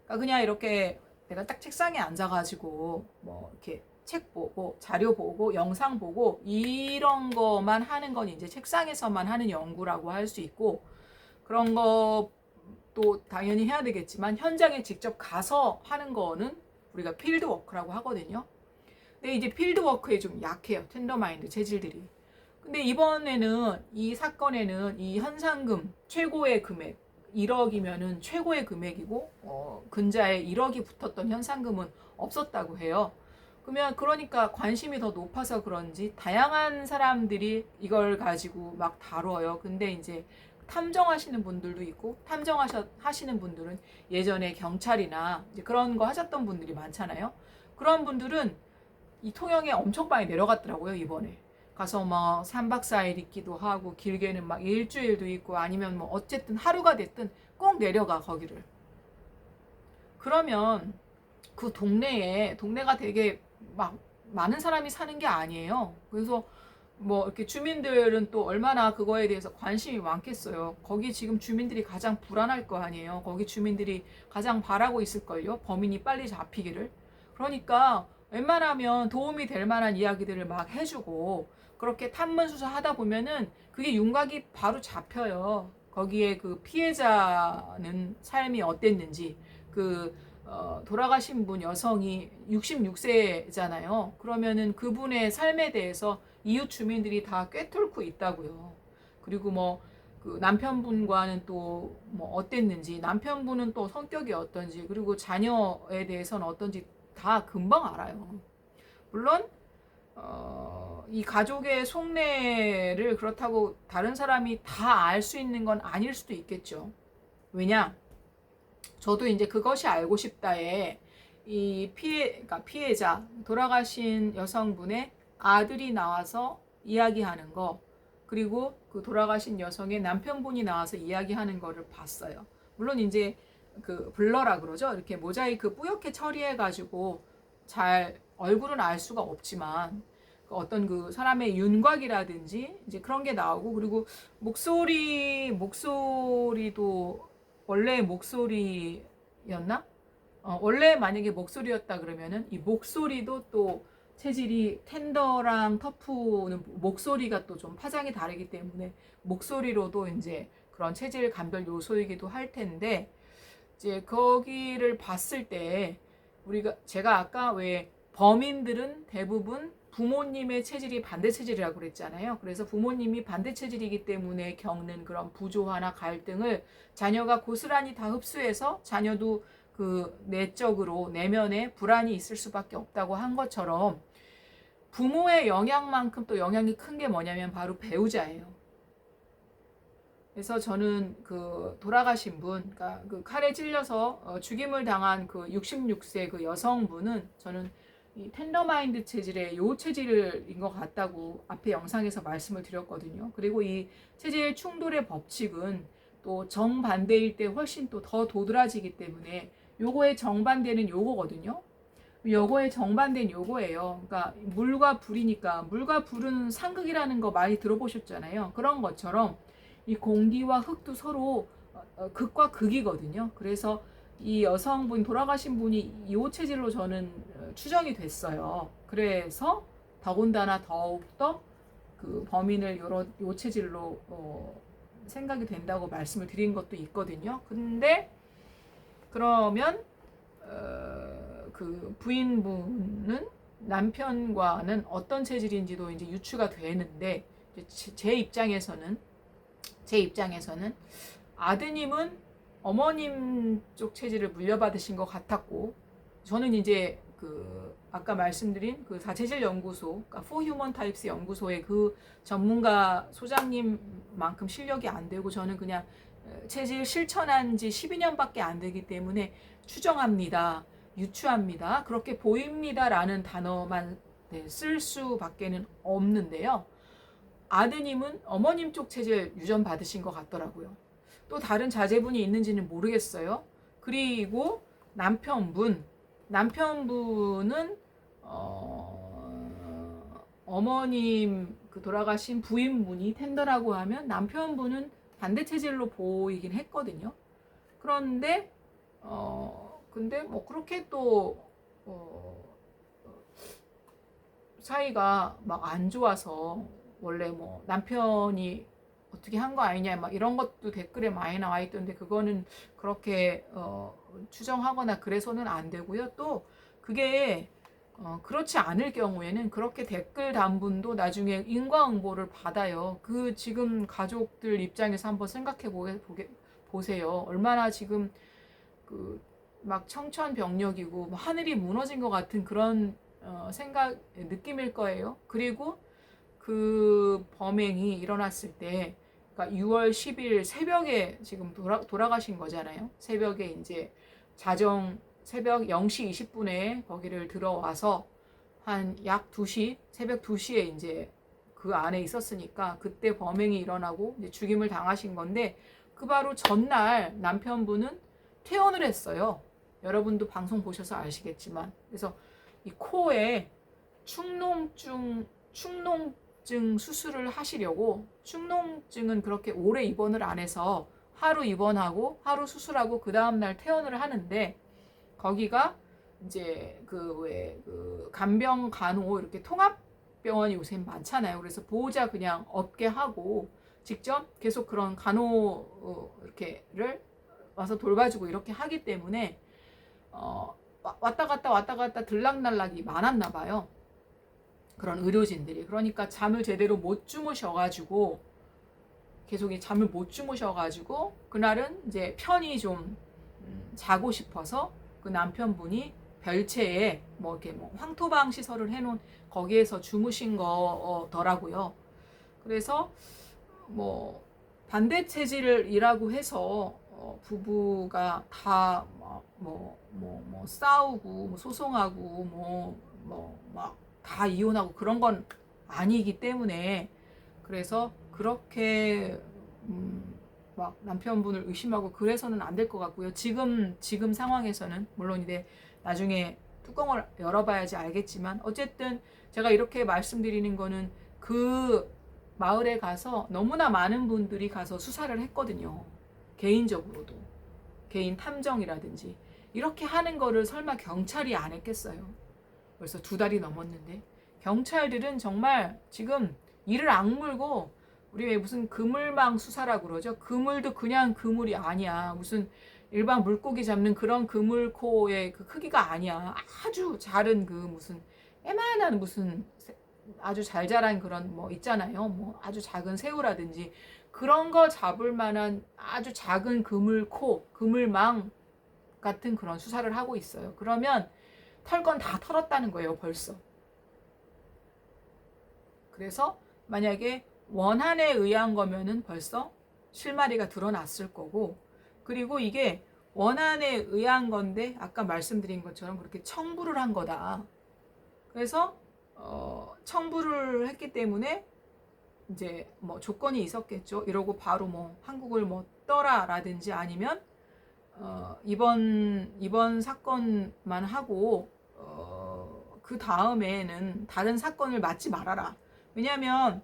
그러니까 그냥 이렇게 내가 딱 책상에 앉아가지고 뭐 이렇게 책 보고 자료 보고 영상 보고 이런 거만 하는 건 이제 책상에서만 하는 연구라고 할 수 있고 그런 것도 당연히 해야 되겠지만 현장에 직접 가서 하는 거는 우리가 필드 워크라고 하거든요. 근데 이제 필드 워크에 좀 약해요. 텐더마인드 체질들이. 근데 이번에는 이 사건에는 이 현상금 최고의 금액 1억이면은 최고의 금액이고 근자에 1억이 붙었던 현상금은 없었다고 해요. 그러니까 관심이 더 높아서 그런지 다양한 사람들이 이걸 가지고 막 다뤄요. 근데 이제 탐정하시는 분들도 있고 하시는 분들은 예전에 경찰이나 이제 그런 거 하셨던 분들이 많잖아요. 그런 분들은 이 통영에 엄청 많이 내려갔더라고요. 이번에 가서 막 3박 4일 있기도 하고 길게는 막 일주일도 있고 아니면 뭐 어쨌든 하루가 됐든 꼭 내려가 거기를. 그러면 그 동네가 되게 막 많은 사람이 사는 게 아니에요. 그래서 뭐 이렇게 주민들은 또 얼마나 그거에 대해서 관심이 많겠어요. 거기 지금 주민들이 가장 불안할 거 아니에요. 거기 주민들이 가장 바라고 있을걸요. 범인이 빨리 잡히기를. 그러니까 웬만하면 도움이 될 만한 이야기들을 막 해주고 그렇게 탐문 수사하다 보면은 그게 윤곽이 바로 잡혀요. 거기에 그 피해자는 삶이 어땠는지 돌아가신 분 여성이 66세잖아요. 그러면은 그분의 삶에 대해서 이웃 주민들이 다 꿰뚫고 있다고요. 그리고 뭐 그 남편분과는 또 뭐 어땠는지, 남편분은 또 성격이 어떤지, 그리고 자녀에 대해서는 어떤지 다 금방 알아요. 물론 이 가족의 속내를 그렇다고 다른 사람이 다 알 수 있는 건 아닐 수도 있겠죠. 왜냐? 저도 이제 그것이 알고 싶다에 이 그러니까 피해자, 돌아가신 여성분의 아들이 나와서 이야기하는 거, 그리고 그 돌아가신 여성의 남편분이 나와서 이야기하는 거를 봤어요. 물론 이제 그 블러라 그러죠. 이렇게 모자이크 뿌옇게 처리해가지고 잘 얼굴은 알 수가 없지만 어떤 그 사람의 윤곽이라든지 이제 그런 게 나오고, 그리고 목소리도 원래 목소리였나? 원래 만약에 목소리였다 그러면은 이 목소리도 또 체질이 텐더랑 터프는 목소리가 또 좀 파장이 다르기 때문에 목소리로도 이제 그런 체질 감별 요소이기도 할 텐데, 이제 거기를 봤을 때 제가 아까 왜 범인들은 대부분 부모님의 체질이 반대 체질이라고 그랬잖아요. 그래서 부모님이 반대 체질이기 때문에 겪는 그런 부조화나 갈등을 자녀가 고스란히 다 흡수해서 자녀도 그 내적으로 내면에 불안이 있을 수밖에 없다고 한 것처럼 부모의 영향만큼 또 영향이 큰 게 뭐냐면 바로 배우자예요. 그래서 저는 그 돌아가신 분, 그러니까 그 칼에 찔려서 죽임을 당한 그 66세 그 여성분은 저는 이 텐더마인드 체질의 요 체질인 것 같다고 앞에 영상에서 말씀을 드렸거든요. 그리고 이 체질 충돌의 법칙은 또 정반대일 때 훨씬 또 더 도드라지기 때문에 요거의 정반대는 요거거든요. 요거의 정반대는 요거예요. 그러니까 물과 불이니까 물과 불은 상극이라는 거 많이 들어보셨잖아요. 그런 것처럼 이 공기와 흙도 서로 극과 극이거든요. 그래서 이 여성분 돌아가신 분이 이 체질로 저는 추정이 됐어요. 그래서 더군다나 더욱더 그 범인을 요 체질로 생각이 된다고 말씀을 드린 것도 있거든요. 근데 그러면 그 부인분은 남편과는 어떤 체질인지도 이제 유추가 되는데 제 입장에서는 아드님은 어머님 쪽 체질을 물려받으신 것 같았고, 저는 이제 그 아까 말씀드린 그 사체질 연구소, 그러니까 For Human Types 연구소의 그 전문가 소장님만큼 실력이 안 되고 저는 그냥 체질 실천한 지 12년밖에 안 되기 때문에 추정합니다. 유추합니다. 그렇게 보입니다라는 단어만 쓸 수밖에는 없는데요. 아드님은 어머님 쪽 체질 유전 받으신 것 같더라고요. 또 다른 자제분이 있는지는 모르겠어요. 그리고 남편분은 어머님 그 돌아가신 부인분이 텐더라고 하면 남편분은 반대 체질로 보이긴 했거든요. 그런데 근데 뭐 그렇게 또 사이가 막 안 좋아서 원래 뭐 남편이 어떻게 한 거 아니냐 막 이런 것도 댓글에 많이 나와 있던데 그거는 그렇게 추정하거나 그래서는 안 되고요. 또 그게 그렇지 않을 경우에는 그렇게 댓글 단 분도 나중에 인과응보를 받아요. 그 지금 가족들 입장에서 한번 생각해 보세요. 얼마나 지금 그 막 청천벽력이고 뭐 하늘이 무너진 것 같은 그런 느낌일 거예요. 그리고 그 범행이 일어났을 때, 그러니까 6월 10일 새벽에 지금 돌아가신 거잖아요. 새벽에 이제 새벽 0시 20분에 거기를 들어와서 한 약 2시, 새벽 2시에 이제 그 안에 있었으니까 그때 범행이 일어나고 이제 죽임을 당하신 건데 그 바로 전날 남편분은 퇴원을 했어요. 여러분도 방송 보셔서 아시겠지만. 그래서 이 코에 축농증 수술을 하시려고 축농증은 그렇게 오래 입원을 안 해서 하루 입원하고 하루 수술하고 그 다음날 퇴원을 하는데 거기가 이제 그 간병 간호 이렇게 통합병원이 요새 많잖아요. 그래서 보호자 그냥 없게 하고 직접 계속 그런 간호 이렇게를 와서 돌봐주고 이렇게 하기 때문에 왔다 갔다 들락날락이 많았나 봐요. 그런 의료진들이. 그러니까 잠을 제대로 못 주무셔가지고 계속 잠을 못 주무셔가지고 그날은 이제 편히 좀 자고 싶어서 그 남편분이 별채에 뭐 이렇게 뭐 황토방 시설을 해놓은 거기에서 주무신 거더라고요. 그래서 뭐 반대 체질이라고 해서 부부가 다 싸우고 뭐 소송하고 막 다 이혼하고 그런 건 아니기 때문에 그래서 그렇게 막 남편분을 의심하고 그래서는 안 될 것 같고요. 지금 상황에서는 물론 이제 나중에 뚜껑을 열어봐야지 알겠지만 어쨌든 제가 이렇게 말씀드리는 거는 그 마을에 가서 너무나 많은 분들이 가서 수사를 했거든요. 개인적으로도 개인 탐정이라든지 이렇게 하는 거를 설마 경찰이 안 했겠어요? 벌써 2달이 넘었는데 경찰들은 정말 지금 이를 악물고 우리 왜 무슨 그물망 수사라고 그러죠? 그물도 그냥 그물이 아니야. 무슨 일반 물고기 잡는 그런 그물코의 그 크기가 아니야. 아주 작은 그 무슨 애만한 무슨 아주 잘 자란 그런 뭐 있잖아요. 뭐 아주 작은 새우라든지 그런 거 잡을 만한 아주 작은 그물코, 그물망 같은 그런 수사를 하고 있어요. 그러면 털 건 다 털었다는 거예요, 벌써. 그래서 만약에 원한에 의한 거면은 벌써 실마리가 드러났을 거고, 그리고 이게 원한에 의한 건데 아까 말씀드린 것처럼 그렇게 청부를 한 거다. 그래서 청부를 했기 때문에 이제 뭐 조건이 있었겠죠. 이러고 바로 뭐 한국을 뭐 떠라라든지 아니면 이번 사건만 하고 그 다음에는 다른 사건을 맡지 말아라. 왜냐하면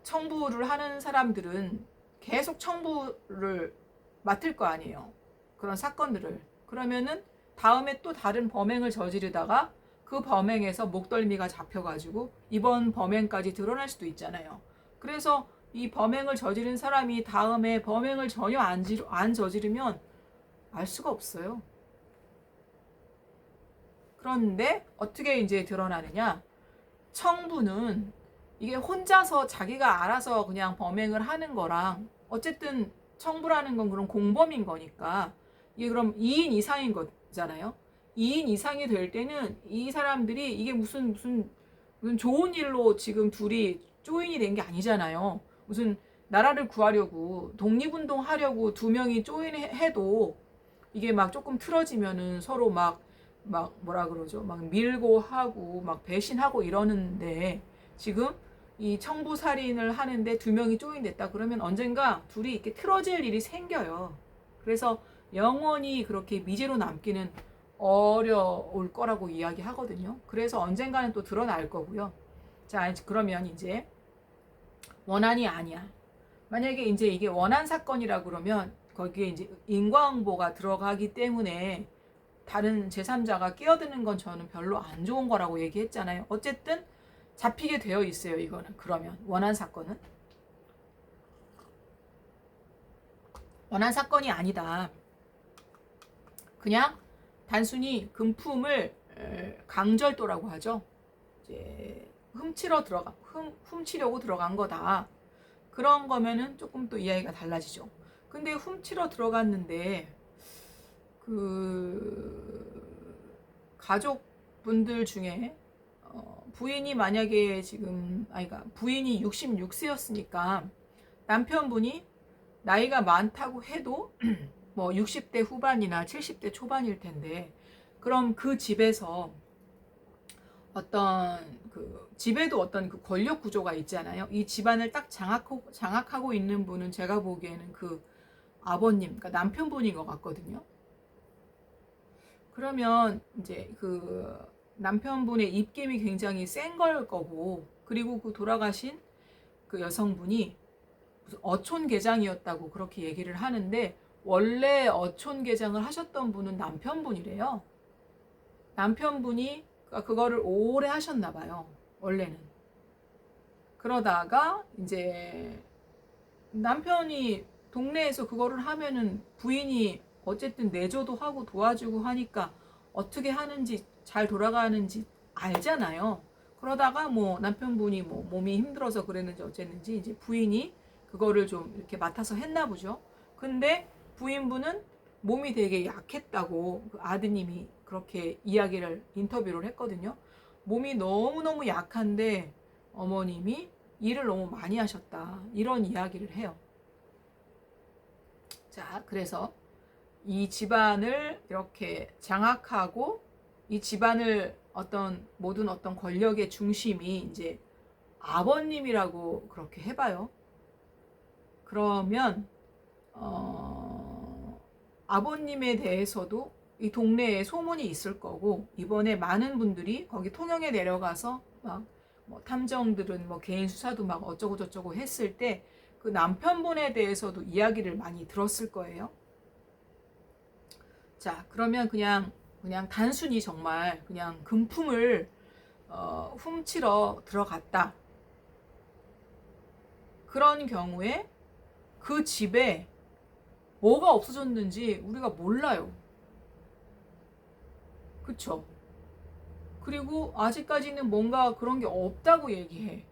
청부를 하는 사람들은 계속 청부를 맡을 거 아니에요. 그런 사건들을. 그러면은 다음에 또 다른 범행을 저지르다가 그 범행에서 목덜미가 잡혀가지고 이번 범행까지 드러날 수도 있잖아요. 그래서 이 범행을 저지른 사람이 다음에 범행을 전혀 안 저지르면 알 수가 없어요. 그런데 어떻게 이제 드러나느냐? 청부는 이게 혼자서 자기가 알아서 그냥 범행을 하는 거랑 어쨌든 청부라는 건 그런 공범인 거니까 이게 그럼 2인 이상인 거잖아요. 2인 이상이 될 때는 이 사람들이 이게 무슨 좋은 일로 지금 둘이 조인이 된 게 아니잖아요. 무슨 나라를 구하려고 독립운동 하려고 두 명이 조인해도 이게 막 조금 틀어지면은 서로 막 뭐라 그러죠? 막 밀고 하고 막 배신하고 이러는데 지금 이 청부살인을 하는데 두 명이 조인됐다 그러면 언젠가 둘이 이렇게 틀어질 일이 생겨요. 그래서 영원히 그렇게 미제로 남기는 어려울 거라고 이야기하거든요. 그래서 언젠가는 또 드러날 거고요. 자, 그러면 이제 원한이 아니야. 만약에 이제 이게 원한 사건이라 그러면 거기에 이제 인과응보가 들어가기 때문에 다른 제3자가 끼어드는 건 저는 별로 안 좋은 거라고 얘기했잖아요. 어쨌든 잡히게 되어 있어요. 이거는 그러면 원한 사건은 원한 사건이 아니다. 그냥 단순히 금품을 강절도라고 하죠. 이제 훔치려고 들어간 거다. 그런 거면은 조금 또 이야기가 달라지죠. 근데 훔치러 들어갔는데 그 가족분들 중에 부인이 만약에 지금 그러니까 부인이 66세였으니까 남편분이 나이가 많다고 해도 뭐 60대 후반이나 70대 초반일 텐데 그럼 그 집에서 어떤 그 집에도 어떤 그 권력 구조가 있잖아요. 이 집안을 딱 장악하고 있는 분은 제가 보기에는 그 아버님, 그러니까 남편분인 것 같거든요. 그러면 이제 그 남편분의 입김이 굉장히 센 걸 거고, 그리고 그 돌아가신 그 여성분이 무슨 어촌계장이었다고 그렇게 얘기를 하는데 원래 어촌계장을 하셨던 분은 남편분이래요. 남편분이 그거를 오래 하셨나 봐요. 원래는. 그러다가 이제 남편이 동네에서 그거를 하면은 부인이 어쨌든 내조도 하고 도와주고 하니까 어떻게 하는지 잘 돌아가는지 알잖아요. 그러다가 뭐 남편분이 뭐 몸이 힘들어서 그랬는지 어쨌는지 이제 부인이 그거를 좀 이렇게 맡아서 했나 보죠. 근데 부인분은 몸이 되게 약했다고 그 아드님이 그렇게 인터뷰를 했거든요. 몸이 너무너무 약한데 어머님이 일을 너무 많이 하셨다. 이런 이야기를 해요. 자, 그래서 이 집안을 이렇게 장악하고 이 집안을 모든 어떤 권력의 중심이 이제 아버님이라고 그렇게 해봐요. 그러면 아버님에 대해서도 이 동네에 소문이 있을 거고 이번에 많은 분들이 거기 통영에 내려가서 막 뭐 탐정들은 뭐 개인 수사도 막 어쩌고 저쩌고 했을 때 그 남편분에 대해서도 이야기를 많이 들었을 거예요. 자, 그러면 그냥 단순히 정말 그냥 금품을 훔치러 들어갔다. 그런 경우에 그 집에 뭐가 없어졌는지 우리가 몰라요. 그쵸? 그리고 아직까지는 뭔가 그런 게 없다고 얘기해.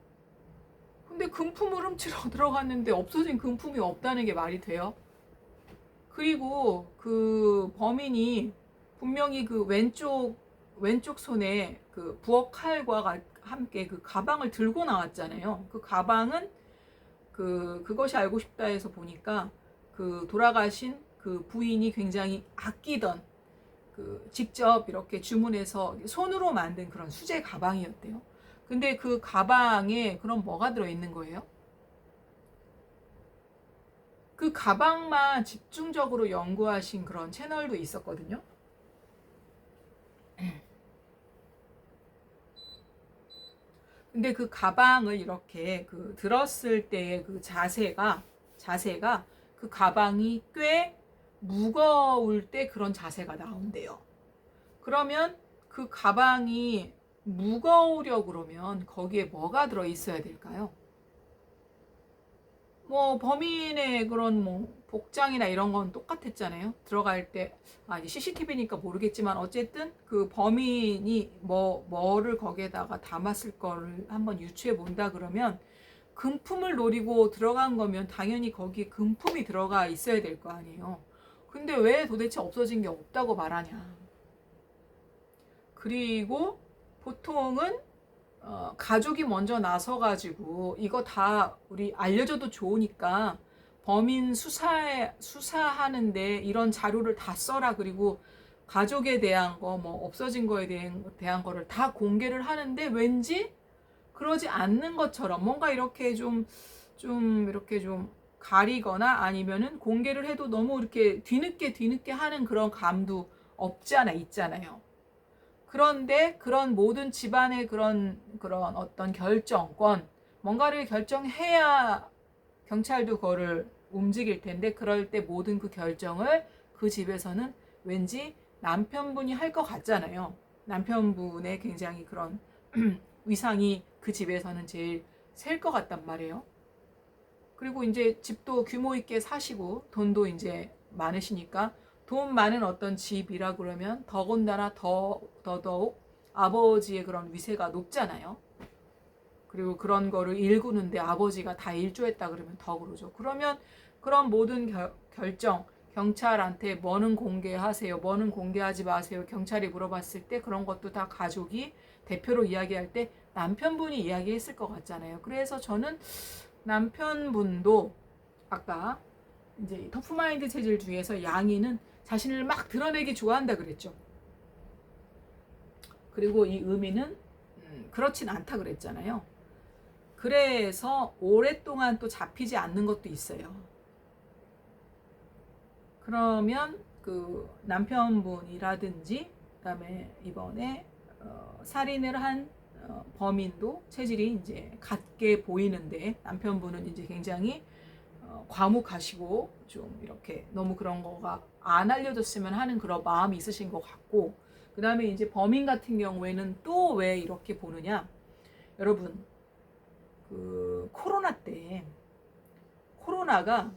근데 금품을 훔치러 들어갔는데 없어진 금품이 없다는 게 말이 돼요? 그리고 그 범인이 분명히 그 왼쪽 손에 그 부엌 칼과 함께 그 가방을 들고 나왔잖아요. 그 가방은 그것이 알고 싶다 해서 보니까 그 돌아가신 그 부인이 굉장히 아끼던 직접 이렇게 주문해서 손으로 만든 그런 수제 가방이었대요. 근데 그 가방에 그럼 뭐가 들어있는 거예요? 그 가방만 집중적으로 연구하신 그런 채널도 있었거든요. 근데 그 가방을 이렇게 들었을 때의 그 자세가 그 가방이 꽤 무거울 때 그런 자세가 나온대요. 그러면 그 가방이 무거우려 그러면 거기에 뭐가 들어 있어야 될까요? 뭐 범인의 그런 뭐 복장이나 이런 건 똑같았잖아요. 들어갈 때 이제 CCTV니까 모르겠지만 어쨌든 그 범인이 뭐를 거기에다가 담았을 거를 한번 유추해 본다 그러면 금품을 노리고 들어간 거면 당연히 거기에 금품이 들어가 있어야 될 거 아니에요. 근데 왜 도대체 없어진 게 없다고 말하냐. 그리고 보통은 가족이 먼저 나서가지고 이거 다 우리 알려줘도 좋으니까 범인 수사하는데 이런 자료를 다 써라. 그리고 가족에 대한 거, 뭐 없어진 거에 대한 거를 다 공개를 하는데 왠지 그러지 않는 것처럼 뭔가 이렇게 좀 이렇게 좀 가리거나 아니면은 공개를 해도 너무 이렇게 뒤늦게 하는 그런 감도 없지 않아 있잖아요. 그런데 그런 모든 집안의 그런 어떤 결정권, 뭔가를 결정해야 경찰도 그거를 움직일 텐데 그럴 때 모든 그 결정을 그 집에서는 왠지 남편분이 할 것 같잖아요. 남편분의 굉장히 그런 위상이 그 집에서는 제일 셀 것 같단 말이에요. 그리고 이제 집도 규모 있게 사시고 돈도 이제 많으시니까 돈 많은 어떤 집이라 그러면 더군다나 더더욱 아버지의 그런 위세가 높잖아요. 그리고 그런 거를 일구는데 아버지가 다 일조했다 그러면 더 그러죠. 그러면 그런 모든 결정, 경찰한테 뭐는 공개하세요, 뭐는 공개하지 마세요. 경찰이 물어봤을 때 그런 것도 다 가족이 대표로 이야기할 때 남편분이 이야기했을 것 같잖아요. 그래서 저는 남편분도 아까 이제 터프마인드 체질 중에서 양이는 자신을 막 드러내기 좋아한다 그랬죠. 그리고 이 의미는 그렇진 않다 그랬잖아요. 그래서 오랫동안 또 잡히지 않는 것도 있어요. 그러면 그 남편분이라든지 그다음에 이번에 살인을 한 범인도 체질이 이제 같게 보이는데 남편분은 이제 굉장히 과묵하시고 좀 이렇게 너무 그런 거가 안 알려졌으면 하는 그런 마음이 있으신 것 같고, 그 다음에 이제 범인 같은 경우에는 또 왜 이렇게 보느냐. 여러분, 그 코로나가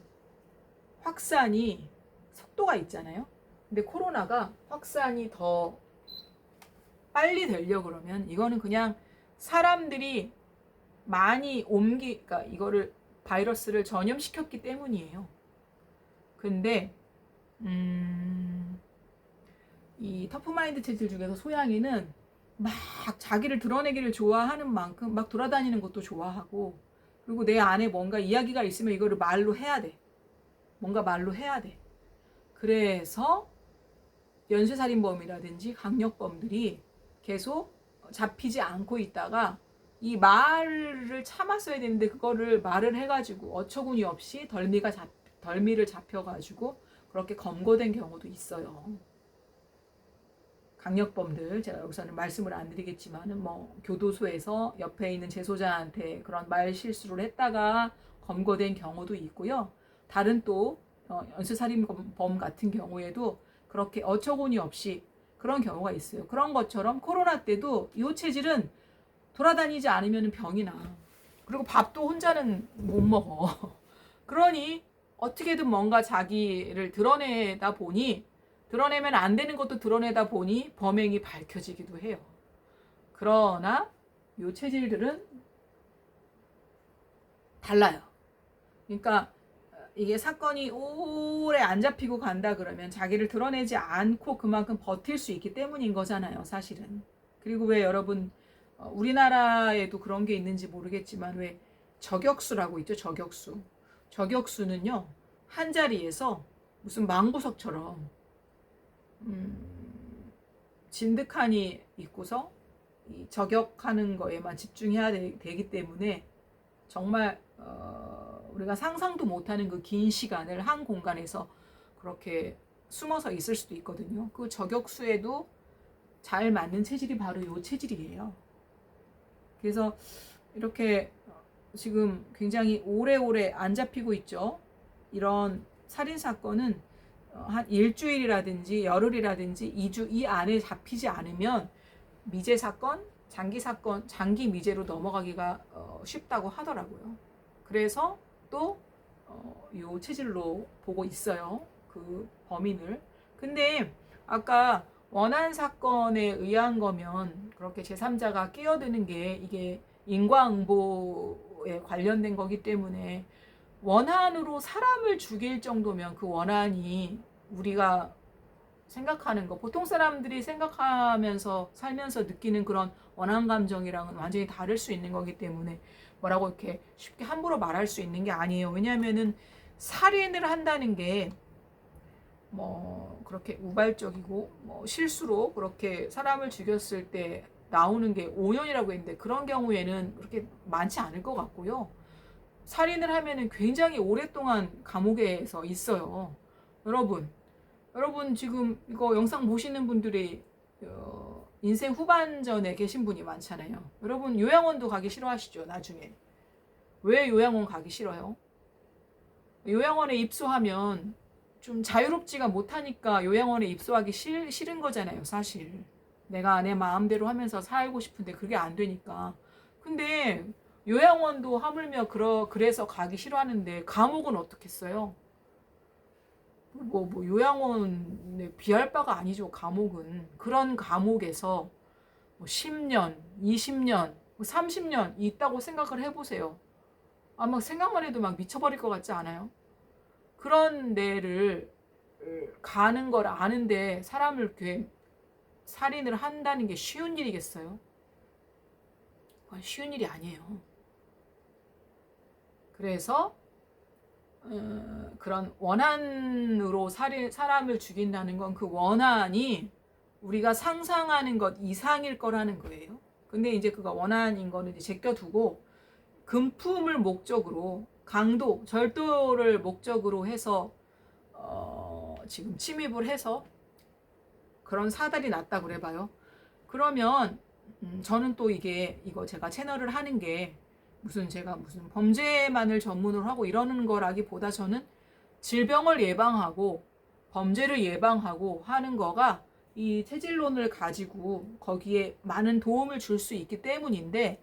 확산이 속도가 있잖아요. 근데 코로나가 확산이 더 빨리 되려고 그러면 이거는 그냥 사람들이 많이 그러니까 이거를 바이러스를 전염시켰기 때문이에요. 근데 이 터프마인드 체질 중에서 소양이는 막 자기를 드러내기를 좋아하는 만큼 막 돌아다니는 것도 좋아하고, 그리고 내 안에 뭔가 이야기가 있으면 이거를 말로 해야 돼. 뭔가 말로 해야 돼. 그래서 연쇄살인범이라든지 강력범들이 계속 잡히지 않고 있다가 이 말을 참았어야 되는데 그거를 말을 해가지고 어처구니 없이 덜미를 잡혀가지고 그렇게 검거된 경우도 있어요. 강력범들, 제가 여기서는 말씀을 안 드리겠지만은 뭐 교도소에서 옆에 있는 재소자한테 그런 말 실수를 했다가 검거된 경우도 있고요. 다른 또 연쇄살인범 같은 경우에도 그렇게 어처구니 없이 그런 경우가 있어요. 그런 것처럼 코로나 때도 이 체질은 돌아다니지 않으면 병이 나. 그리고 밥도 혼자는 못 먹어. 그러니 어떻게든 뭔가 자기를 드러내면 안 되는 것도 드러내다 보니 범행이 밝혀지기도 해요. 그러나 이 체질들은 달라요. 그러니까 이게 사건이 오래 안 잡히고 간다 그러면 자기를 드러내지 않고 그만큼 버틸 수 있기 때문인 거잖아요, 사실은. 그리고 왜 여러분 우리나라에도 그런 게 있는지 모르겠지만 왜 저격수라고 있죠. 저격수. 저격수는요, 한 자리에서 무슨 망부석처럼 진득하니 있고서 이 저격하는 거에만 집중해야 되기 때문에 정말 우리가 상상도 못하는 그 긴 시간을 한 공간에서 그렇게 숨어서 있을 수도 있거든요. 그 저격수에도 잘 맞는 체질이 바로 이 체질이에요. 그래서 이렇게 지금 굉장히 오래오래 안 잡히고 있죠. 이런 살인사건은 한 일주일이라든지 열흘이라든지 2주 이 안에 잡히지 않으면 미제 사건, 장기 사건, 장기 미제로 넘어가기가 쉽다고 하더라고요. 그래서 또 요 체질로 보고 있어요. 그 범인을. 근데 아까 원한 사건에 의한 거면 그렇게 제3자가 끼어드는 게 이게 인과응보에 관련된 거기 때문에 원한으로 사람을 죽일 정도면 그 원한이 우리가 생각하는 거, 보통 사람들이 생각하면서 살면서 느끼는 그런 원한 감정이랑은 완전히 다를 수 있는 거기 때문에 뭐라고 이렇게 쉽게 함부로 말할 수 있는 게 아니에요. 왜냐하면은 살인을 한다는 게 뭐 그렇게 우발적이고 뭐 실수로 그렇게 사람을 죽였을 때 나오는 게 5년이라고 했는데 그런 경우에는 그렇게 많지 않을 것 같고요. 살인을 하면은 굉장히 오랫동안 감옥에서 있어요. 여러분 지금 이거 영상 보시는 분들이 인생 후반전에 계신 분이 많잖아요. 여러분 요양원도 가기 싫어하시죠? 나중에. 왜 요양원 가기 싫어요? 요양원에 입소하면 좀 자유롭지가 못하니까 요양원에 입소하기 싫은 거잖아요, 사실. 내가 내 마음대로 하면서 살고 싶은데 그게 안 되니까. 근데 요양원도 하물며 그래서 가기 싫어하는데 감옥은 어떻겠어요? 뭐 요양원에 비할 바가 아니죠, 감옥은. 그런 감옥에서 뭐 10년, 20년, 30년 있다고 생각을 해보세요. 아마 생각만 해도 막 미쳐버릴 것 같지 않아요? 그런 데를 가는 걸 아는데 사람을 이렇게 살인을 한다는 게 쉬운 일이겠어요? 그건 쉬운 일이 아니에요. 그래서 그런 원한으로 사람을 죽인다는 건 그 원한이 우리가 상상하는 것 이상일 거라는 거예요. 근데 이제 그가 원한인 거는 이제 제껴두고 금품을 목적으로 강도, 절도를 목적으로 해서 지금 침입을 해서 그런 사달이 났다 그래봐요. 그러면 저는 또 이거 제가 채널을 하는 게 제가 무슨 범죄만을 전문으로 하고 이러는 거라기보다 저는 질병을 예방하고 범죄를 예방하고 하는 거가 이 체질론을 가지고 거기에 많은 도움을 줄 수 있기 때문인데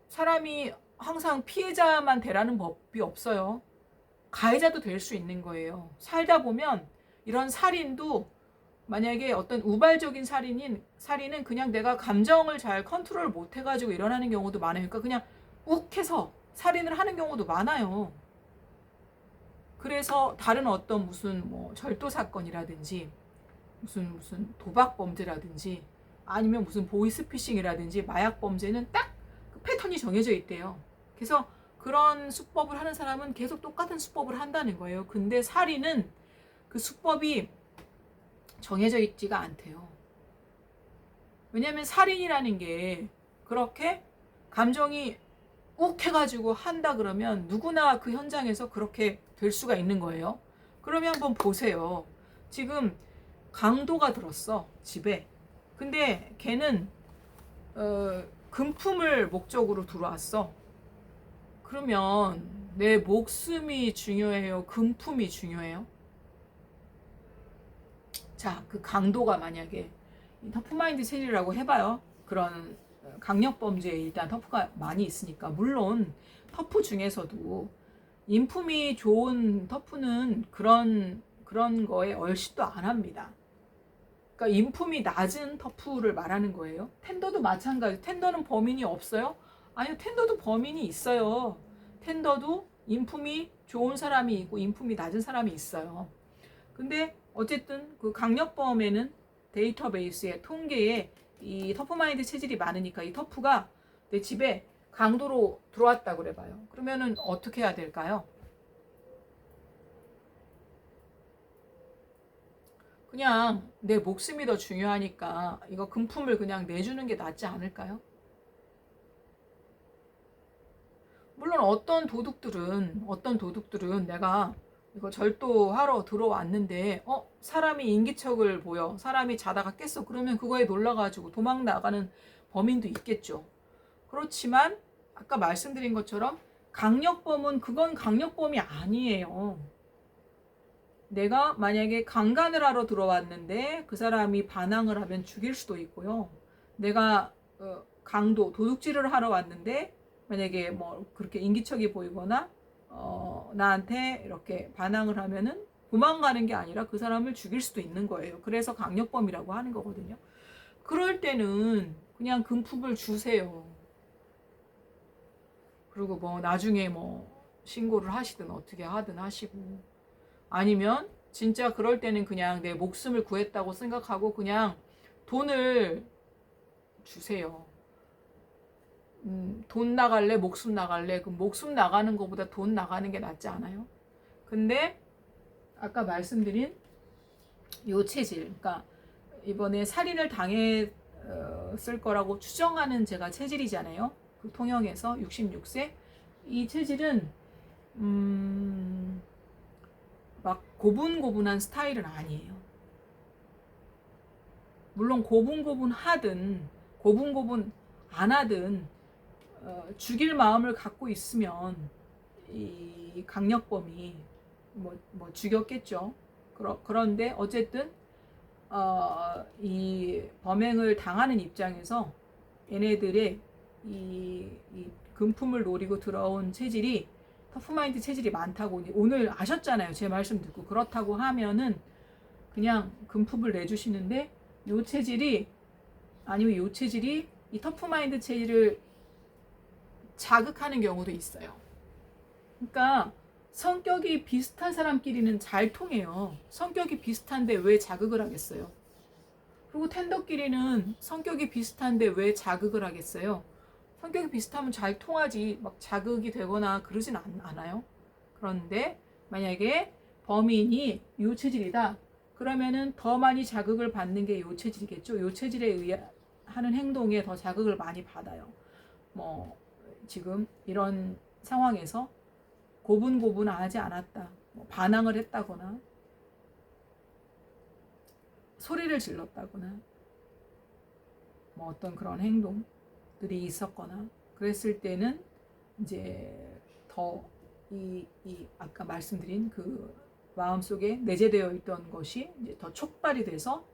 사람이 항상 피해자만 되라는 법이 없어요. 가해자도 될 수 있는 거예요. 살다 보면 이런 살인도 만약에 어떤 우발적인 살인은 그냥 내가 감정을 잘 컨트롤 못 해가지고 일어나는 경우도 많아요. 그러니까 그냥 욱해서 살인을 하는 경우도 많아요. 그래서 다른 어떤 무슨 뭐 절도 사건이라든지 무슨 도박 범죄라든지 아니면 무슨 보이스피싱이라든지 마약 범죄는 딱 그 패턴이 정해져 있대요. 그래서 그런 수법을 하는 사람은 계속 똑같은 수법을 한다는 거예요. 근데 살인은 그 수법이 정해져 있지가 않대요. 왜냐하면 살인이라는 게 그렇게 감정이 욱 해가지고 한다 그러면 누구나 그 현장에서 그렇게 될 수가 있는 거예요. 그러면 한번 보세요. 지금 강도가 들었어, 집에. 근데 걔는 금품을 목적으로 들어왔어. 그러면 내 목숨이 중요해요? 금품이 중요해요? 자, 그 강도가 만약에 터프마인드 체질이라고 해봐요. 그런 강력범죄에 일단 터프가 많이 있으니까. 물론 터프 중에서도 인품이 좋은 터프는 그런 거에 얼씨도 안 합니다. 그러니까 인품이 낮은 터프를 말하는 거예요. 텐더도 마찬가지. 텐더는 범인이 없어요? 아니요, 텐더도 범인이 있어요. 텐더도 인품이 좋은 사람이 있고 인품이 낮은 사람이 있어요. 근데 어쨌든 그 강력범에는 데이터베이스에 통계에 이 터프마인드 체질이 많으니까 이 터프가 내 집에 강도로 들어왔다 그래봐요. 그러면은 어떻게 해야 될까요? 그냥 내 목숨이 더 중요하니까 이거 금품을 그냥 내주는 게 낫지 않을까요? 물론 어떤 도둑들은 내가 이거 절도하러 들어왔는데 사람이 인기척을 보여, 사람이 자다가 깼어, 그러면 그거에 놀라가지고 도망 나가는 범인도 있겠죠. 그렇지만 아까 말씀드린 것처럼 강력범은 그건 강력범이 아니에요. 내가 만약에 강간을 하러 들어왔는데 그 사람이 반항을 하면 죽일 수도 있고요. 내가 도둑질을 하러 왔는데 만약에 뭐 그렇게 인기척이 보이거나 나한테 이렇게 반항을 하면은 도망가는 게 아니라 그 사람을 죽일 수도 있는 거예요. 그래서 강력범이라고 하는 거거든요. 그럴 때는 그냥 금품을 주세요. 그리고 뭐 나중에 뭐 신고를 하시든 어떻게 하든 하시고, 아니면 진짜 그럴 때는 그냥 내 목숨을 구했다고 생각하고 그냥 돈을 주세요. 돈 나갈래? 목숨 나갈래? 그럼 목숨 나가는 것보다 돈 나가는 게 낫지 않아요? 근데 아까 말씀드린 요 체질, 그러니까 이번에 살인을 당했을 거라고 추정하는 제가 체질이잖아요. 그 통영에서 66세 이 체질은 막 고분고분한 스타일은 아니에요. 물론 고분고분하든 고분고분 안 하든 죽일 마음을 갖고 있으면 이 강력범이 뭐 죽였겠죠. 그런데 어쨌든 이 범행을 당하는 입장에서 얘네들의 이 금품을 노리고 들어온 체질이 터프마인드 체질이 많다고 오늘 아셨잖아요. 제 말씀 듣고. 그렇다고 하면은 그냥 금품을 내주시는데 요 체질이 이 터프마인드 체질을 자극하는 경우도 있어요. 그러니까 성격이 비슷한 사람끼리는 잘 통해요. 성격이 비슷한데 왜 자극을 하겠어요? 그리고 텐더끼리는 성격이 비슷한데 왜 자극을 하겠어요? 성격이 비슷하면 잘 통하지 막 자극이 되거나 그러진 않아요. 그런데 만약에 범인이 요 체질이다 그러면은 더 많이 자극을 받는 게 요 체질이겠죠. 요 체질에 하는 행동에 더 자극을 많이 받아요. 뭐 지금 이런 상황에서 고분고분하지 않았다, 뭐 반항을 했다거나 소리를 질렀다거나 뭐 어떤 그런 행동들이 있었거나 그랬을 때는 이제 더 아까 말씀드린 그 마음속에 내재되어 있던 것이 이제 더 촉발이 돼서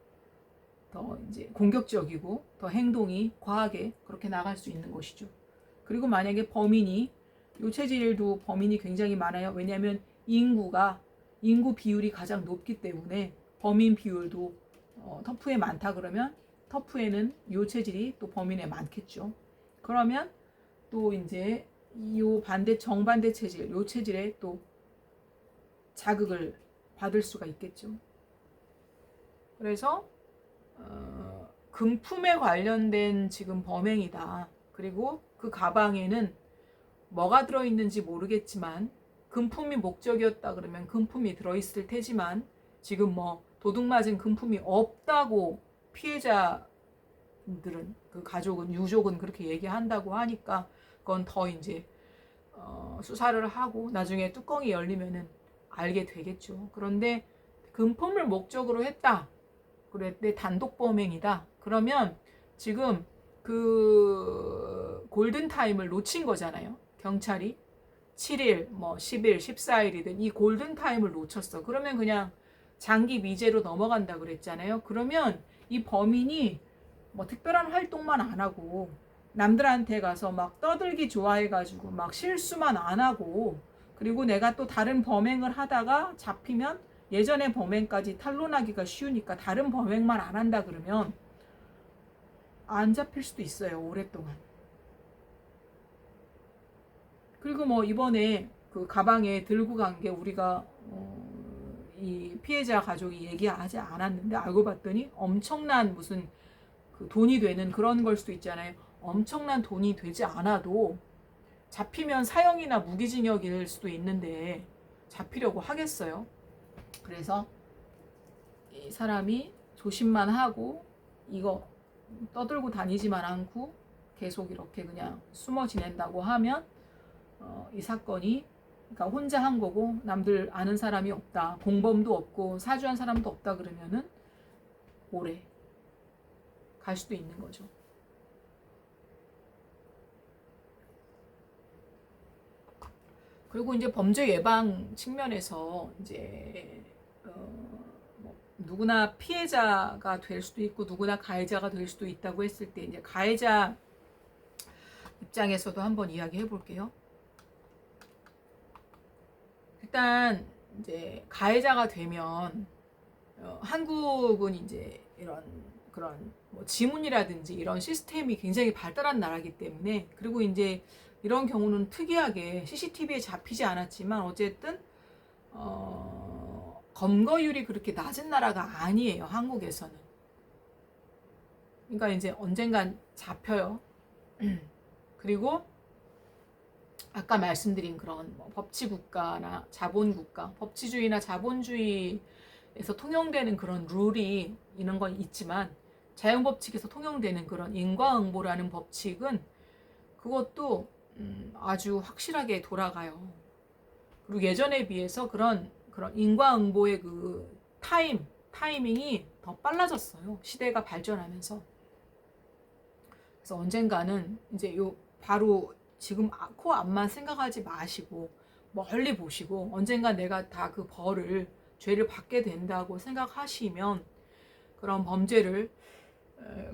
더 이제 공격적이고 더 행동이 과하게 그렇게 나갈 수 있는 것이죠. 그리고 만약에 요 체질도 범인이 굉장히 많아요. 왜냐하면 인구 비율이 가장 높기 때문에 범인 비율도 터프에 많다 그러면 터프에는 요 체질이 또 범인에 많겠죠. 그러면 또 이제 요 정반대 체질, 요 체질에 또 자극을 받을 수가 있겠죠. 그래서 금품에 관련된 지금 범행이다. 그리고 그 가방에는 뭐가 들어있는지 모르겠지만 금품이 목적이었다 그러면 금품이 들어있을 테지만 지금 뭐 도둑 맞은 금품이 없다고 피해자들은 그 가족은 유족은 그렇게 얘기한다고 하니까 그건 더 이제 수사를 하고 나중에 뚜껑이 열리면은 알게 되겠죠. 그런데 금품을 목적으로 했다. 그랬대 단독 범행이다. 그러면 지금 그 골든타임을 놓친 거잖아요. 경찰이 7일, 뭐 10일, 14일이든 이 골든타임을 놓쳤어. 그러면 그냥 장기 미제로 넘어간다 그랬잖아요. 그러면 이 범인이 뭐 특별한 활동만 안 하고 남들한테 가서 막 떠들기 좋아해가지고 막 실수만 안 하고 그리고 내가 또 다른 범행을 하다가 잡히면 예전의 범행까지 탄로나기가 쉬우니까 다른 범행만 안 한다 그러면 안 잡힐 수도 있어요. 오랫동안. 그리고 뭐 이번에 그 가방에 들고 간 게 우리가 이 피해자 가족이 얘기하지 않았는데 알고 봤더니 엄청난 무슨 그 돈이 되는 그런 걸 수도 있잖아요. 엄청난 돈이 되지 않아도 잡히면 사형이나 무기징역일 수도 있는데 잡히려고 하겠어요. 그래서 이 사람이 조심만 하고 이거 떠들고 다니지만 않고 계속 이렇게 그냥 숨어 지낸다고 하면 이 사건이 그러니까 혼자 한 거고 남들 아는 사람이 없다, 공범도 없고 사주한 사람도 없다 그러면은 오래 갈 수도 있는 거죠. 그리고 이제 범죄 예방 측면에서 이제 뭐 누구나 피해자가 될 수도 있고 누구나 가해자가 될 수도 있다고 했을 때 이제 가해자 입장에서도 한번 이야기해 볼게요. 일단 이제 가해자가 되면 한국은 이제 이런 그런 뭐 지문이라든지 이런 시스템이 굉장히 발달한 나라이기 때문에 그리고 이제 이런 경우는 특이하게 CCTV에 잡히지 않았지만 어쨌든 검거율이 그렇게 낮은 나라가 아니에요. 한국에서는. 그러니까 이제 언젠간 잡혀요. 그리고 아까 말씀드린 그런 뭐 법치국가나 자본국가, 법치주의나 자본주의에서 통용되는 그런 룰이 있는 건 있지만 자연법칙에서 통용되는 그런 인과응보라는 법칙은 그것도 아주 확실하게 돌아가요. 그리고 예전에 비해서 그런 인과응보의 그 타이밍이 더 빨라졌어요. 시대가 발전하면서. 그래서 언젠가는 이제 요 바로 지금 코앞만 생각하지 마시고 멀리 보시고 언젠가 내가 다 그 벌을 죄를 받게 된다고 생각하시면 그런 범죄를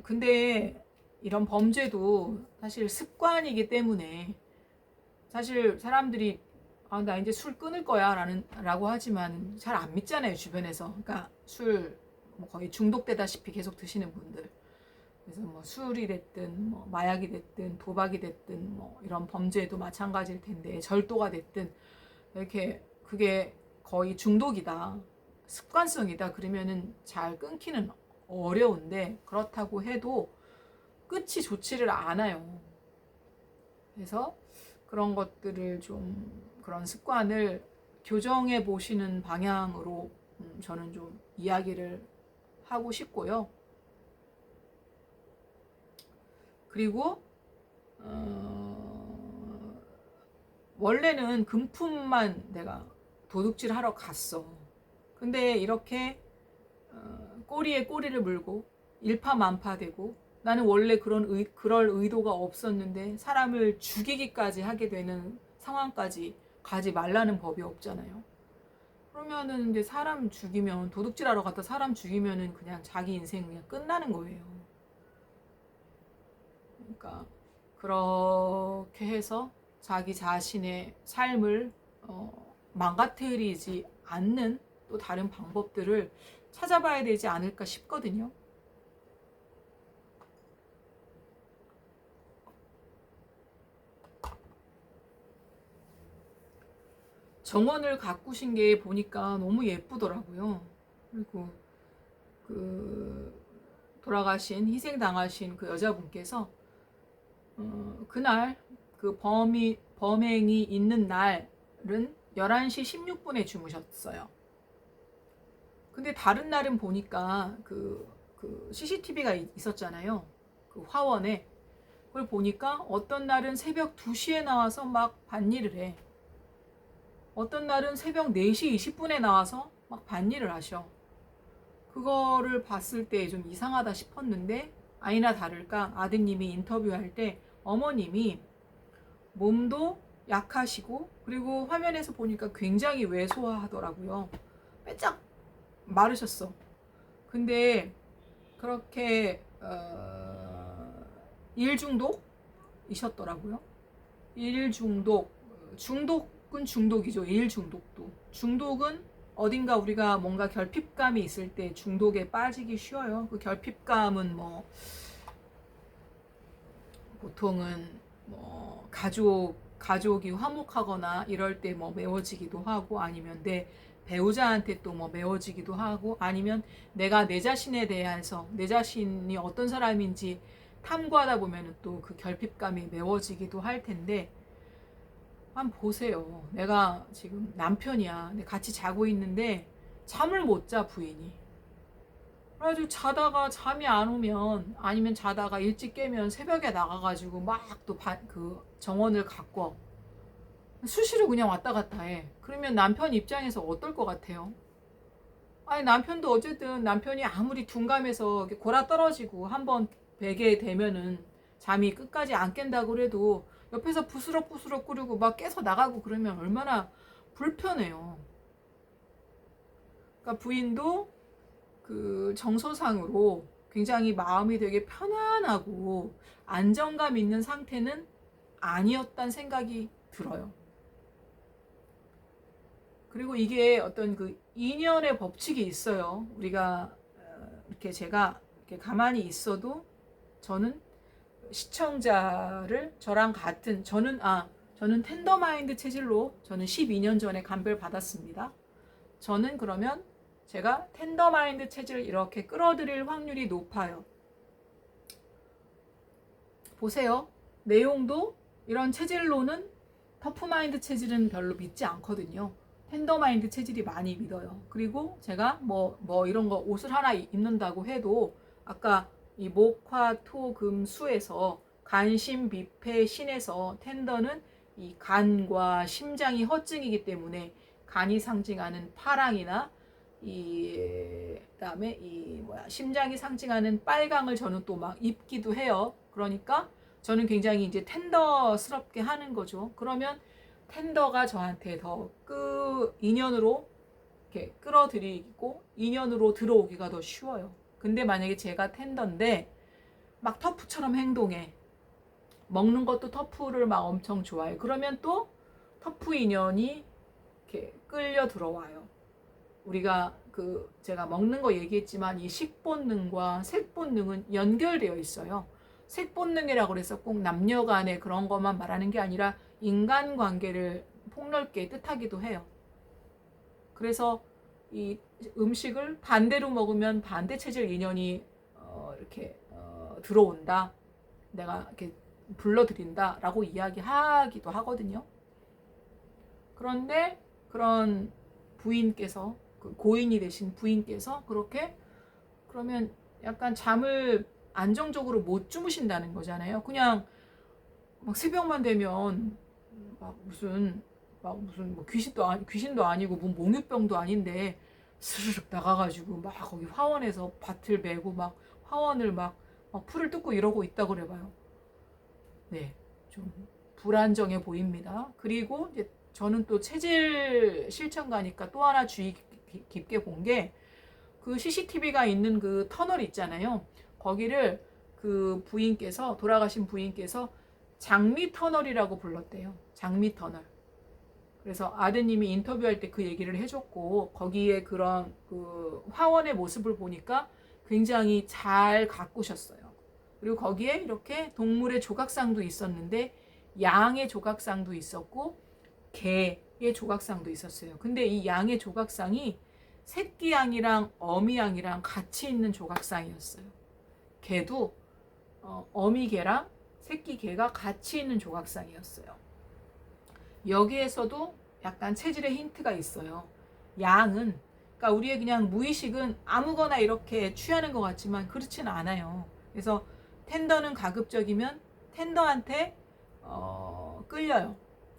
근데 이런 범죄도 사실 습관이기 때문에 사실 사람들이 나 이제 술 끊을 거야 라고 하지만 잘 안 믿잖아요 주변에서. 그러니까 술 뭐 거의 중독되다시피 계속 드시는 분들. 그래서 뭐 술이 됐든 뭐 마약이 됐든 도박이 됐든 뭐 이런 범죄도 마찬가지일 텐데 절도가 됐든 이렇게 그게 거의 중독이다, 습관성이다 그러면은 잘 끊기는 어려운데 그렇다고 해도 끝이 좋지를 않아요. 그래서 그런 것들을 좀 그런 습관을 교정해 보시는 방향으로 저는 좀 이야기를 하고 싶고요. 그리고 원래는 금품만 내가 도둑질 하러 갔어. 근데 이렇게 꼬리에 꼬리를 물고 일파만파되고 나는 원래 그럴 의도가 없었는데 사람을 죽이기까지 하게 되는 상황까지 가지 말라는 법이 없잖아요. 그러면은 이제 사람 죽이면 도둑질하러 갔다 사람 죽이면은 그냥 자기 인생 그냥 끝나는 거예요. 그러니까 그렇게 해서 자기 자신의 삶을 망가뜨리지 않는 또 다른 방법들을 찾아봐야 되지 않을까 싶거든요. 정원을 가꾸신 게 보니까 너무 예쁘더라고요. 그리고 그 희생당하신 그 여자분께서 그날 그 범행이 있는 날은 11시 16분에 주무셨어요. 근데 다른 날은 보니까 그 CCTV가 있었잖아요. 그 화원에. 그걸 보니까 어떤 날은 새벽 2시에 나와서 막 밭일을 해. 어떤 날은 새벽 4시 20분에 나와서 막 밭일을 하셔. 그거를 봤을 때 좀 이상하다 싶었는데 아니나 다를까 아드님이 인터뷰할 때 어머님이 몸도 약하시고 그리고 화면에서 보니까 굉장히 왜소하더라고요. 빼짝 마르셨어. 근데 그렇게 일중독이셨더라고요. 중독은 중독이죠. 일중독도. 중독은 어딘가 우리가 뭔가 결핍감이 있을 때 중독에 빠지기 쉬워요. 그 결핍감은 뭐 보통은 뭐 가족이 화목하거나 이럴 때 뭐 메워지기도 하고 아니면 내 배우자한테 또 뭐 메워지기도 하고 아니면 내가 내 자신에 대해서 내 자신이 어떤 사람인지 탐구하다 보면은 또 그 결핍감이 메워지기도 할 텐데, 한번 보세요. 내가 지금 남편이야. 근데 같이 자고 있는데 잠을 못 자, 부인이. 그래가지고 자다가 잠이 안 오면, 아니면 자다가 일찍 깨면 새벽에 나가가지고 막 또 그 정원을 갖고 수시로 그냥 왔다 갔다 해. 그러면 남편 입장에서 어떨 것 같아요? 아니, 남편도 어쨌든 남편이 아무리 둔감해서 이렇게 골아 떨어지고 한번 베게 되면은 잠이 끝까지 안 깬다고 그래도 옆에서 부스럭부스럭 끓이고 막 깨서 나가고 그러면 얼마나 불편해요. 그러니까 부인도 그 정서상으로 굉장히 마음이 되게 편안하고 안정감 있는 상태는 아니었단 생각이 들어요. 그리고 이게 어떤 그 인연의 법칙이 있어요. 우리가 이렇게 제가 이렇게 가만히 있어도 저는 시청자를 저랑 같은, 저는 텐더마인드 체질로 저는 12년 전에 감별 받았습니다. 저는 그러면 제가 텐더마인드 체질을 이렇게 끌어들일 확률이 높아요. 보세요. 내용도 이런 체질로는 터프마인드 체질은 별로 믿지 않거든요. 텐더마인드 체질이 많이 믿어요. 그리고 제가 뭐 이런 거 옷을 하나 입는다고 해도 아까 이 목, 화, 토, 금, 수에서 간심, 비패, 신에서 텐더는 이 간과 심장이 허증이기 때문에 간이 상징하는 파랑이나 그다음에 심장이 상징하는 빨강을 저는 또 막 입기도 해요. 그러니까 저는 굉장히 이제 텐더스럽게 하는 거죠. 그러면 텐더가 저한테 더 인연으로 이렇게 끌어들이고 인연으로 들어오기가 더 쉬워요. 근데 만약에 제가 텐더인데 막 터프처럼 행동해. 먹는 것도 터프를 막 엄청 좋아해. 그러면 또 터프 인연이 이렇게 끌려 들어와요. 우리가 제가 먹는 거 얘기했지만 이 식본능과 색본능은 연결되어 있어요. 색본능이라고 해서 꼭 남녀 간의 그런 것만 말하는 게 아니라 인간관계를 폭넓게 뜻하기도 해요. 그래서 이 음식을 반대로 먹으면 반대 체질 인연이 이렇게 들어온다. 내가 이렇게 불러들인다 라고 이야기하기도 하거든요. 그런데 그런 부인께서, 그 고인이 되신 부인께서 그렇게 그러면 약간 잠을 안정적으로 못 주무신다는 거잖아요. 그냥 막 새벽만 되면 무슨 뭐 귀신도 아니고 뭐 몽유병도 아닌데 스르륵 나가가지고 막 거기 화원에서 밭을 메고 막 화원을 막 풀을 뜯고 이러고 있다 그래봐요. 네, 좀 불안정해 보입니다. 그리고 이제 저는 또 체질 실천가니까 또 하나 주의 깊게 본 게 그 CCTV가 있는 그 터널 있잖아요. 거기를 그 부인께서, 돌아가신 부인께서 장미 터널이라고 불렀대요. 장미 터널. 그래서 아드님이 인터뷰할 때 그 얘기를 해줬고, 거기에 그런 그 화원의 모습을 보니까 굉장히 잘 가꾸셨어요. 그리고 거기에 이렇게 동물의 조각상도 있었는데 양의 조각상도 있었고 개의 조각상도 있었어요. 근데 이 양의 조각상이 새끼 양이랑 어미 양이랑 같이 있는 조각상이었어요. 개도 어미 개랑 새끼 개가 같이 있는 조각상이었어요. 여기에서도 약간 체질의 힌트가 있어요. 양은, 그러니까 우리의 그냥 무의식은 아무거나 이렇게 취하는 것 같지만 그렇진 않아요. 그래서 텐더는 가급적이면 텐더한테 끌려요.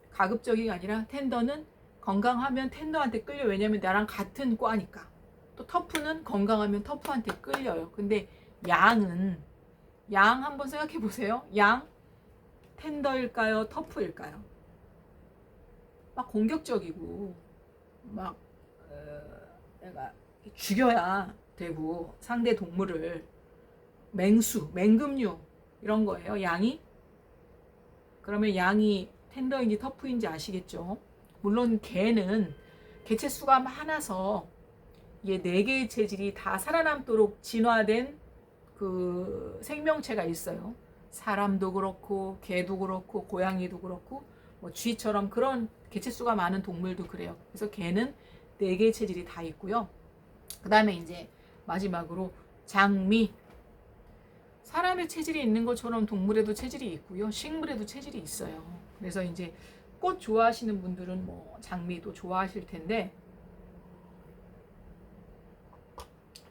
가급적이가 아니라 텐더는 건강하면 텐더한테 끌려. 왜냐면 나랑 같은 과니까. 또 터프는 건강하면 터프한테 끌려요. 근데 양 한번 생각해 보세요. 양 텐더일까요? 터프일까요? 막 공격적이고 막 내가 죽여야 되고 상대 동물을 맹금류 이런 거예요. 양이. 그러면 양이 텐더인지 터프인지 아시겠죠? 물론 개는 개체수가 많아서 이게 4개의 체질이 다 살아남도록 진화된 그 생명체가 있어요. 사람도 그렇고 개도 그렇고 고양이도 그렇고 뭐 쥐처럼 그런 개체수가 많은 동물도 그래요. 그래서 개는 4개의 체질이 다 있고요. 그 다음에 이제 마지막으로 장미. 사람의 체질이 있는 것처럼 동물에도 체질이 있고요. 식물에도 체질이 있어요. 그래서 이제 꽃 좋아하시는 분들은 뭐 장미도 좋아하실 텐데,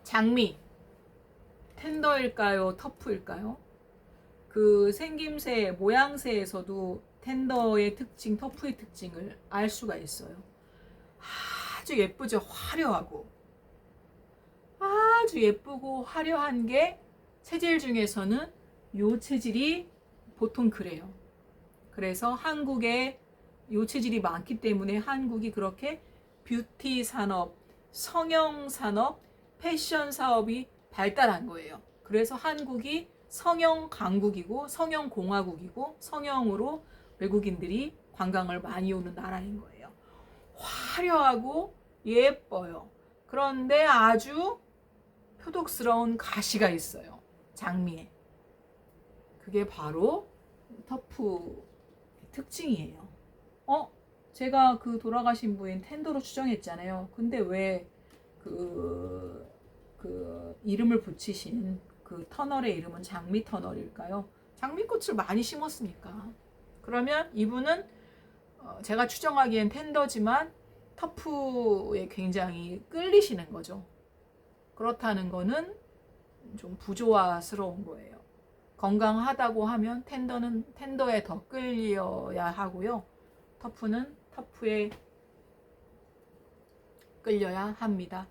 장미 텐더일까요? 터프일까요? 그 생김새, 모양새에서도 텐더의 특징, 터프의 특징을 알 수가 있어요. 아주 예쁘죠? 화려하고. 아주 예쁘고 화려한 게 체질 중에서는 요 체질이 보통 그래요. 그래서 한국에 요 체질이 많기 때문에 한국이 그렇게 뷰티 산업, 성형 산업, 패션 사업이 발달한 거예요. 그래서 한국이 성형 강국이고 성형 공화국이고 성형으로 외국인들이 관광을 많이 오는 나라인 거예요. 화려하고 예뻐요. 그런데 아주 표독스러운 가시가 있어요. 장미에. 그게 바로 터프 특징이에요. 제가 그 돌아가신 부인 텐더로 추정했잖아요. 근데 왜 이름을 붙이신 그 터널의 이름은 장미 터널일까요? 장미꽃을 많이 심었으니까. 그러면 이분은 제가 추정하기엔 텐더지만 터프에 굉장히 끌리시는 거죠. 그렇다는 거는 좀 부조화스러운 거예요. 건강하다고 하면 텐더는 텐더에 더 끌려야 하고요. 터프는 터프에 끌려야 합니다.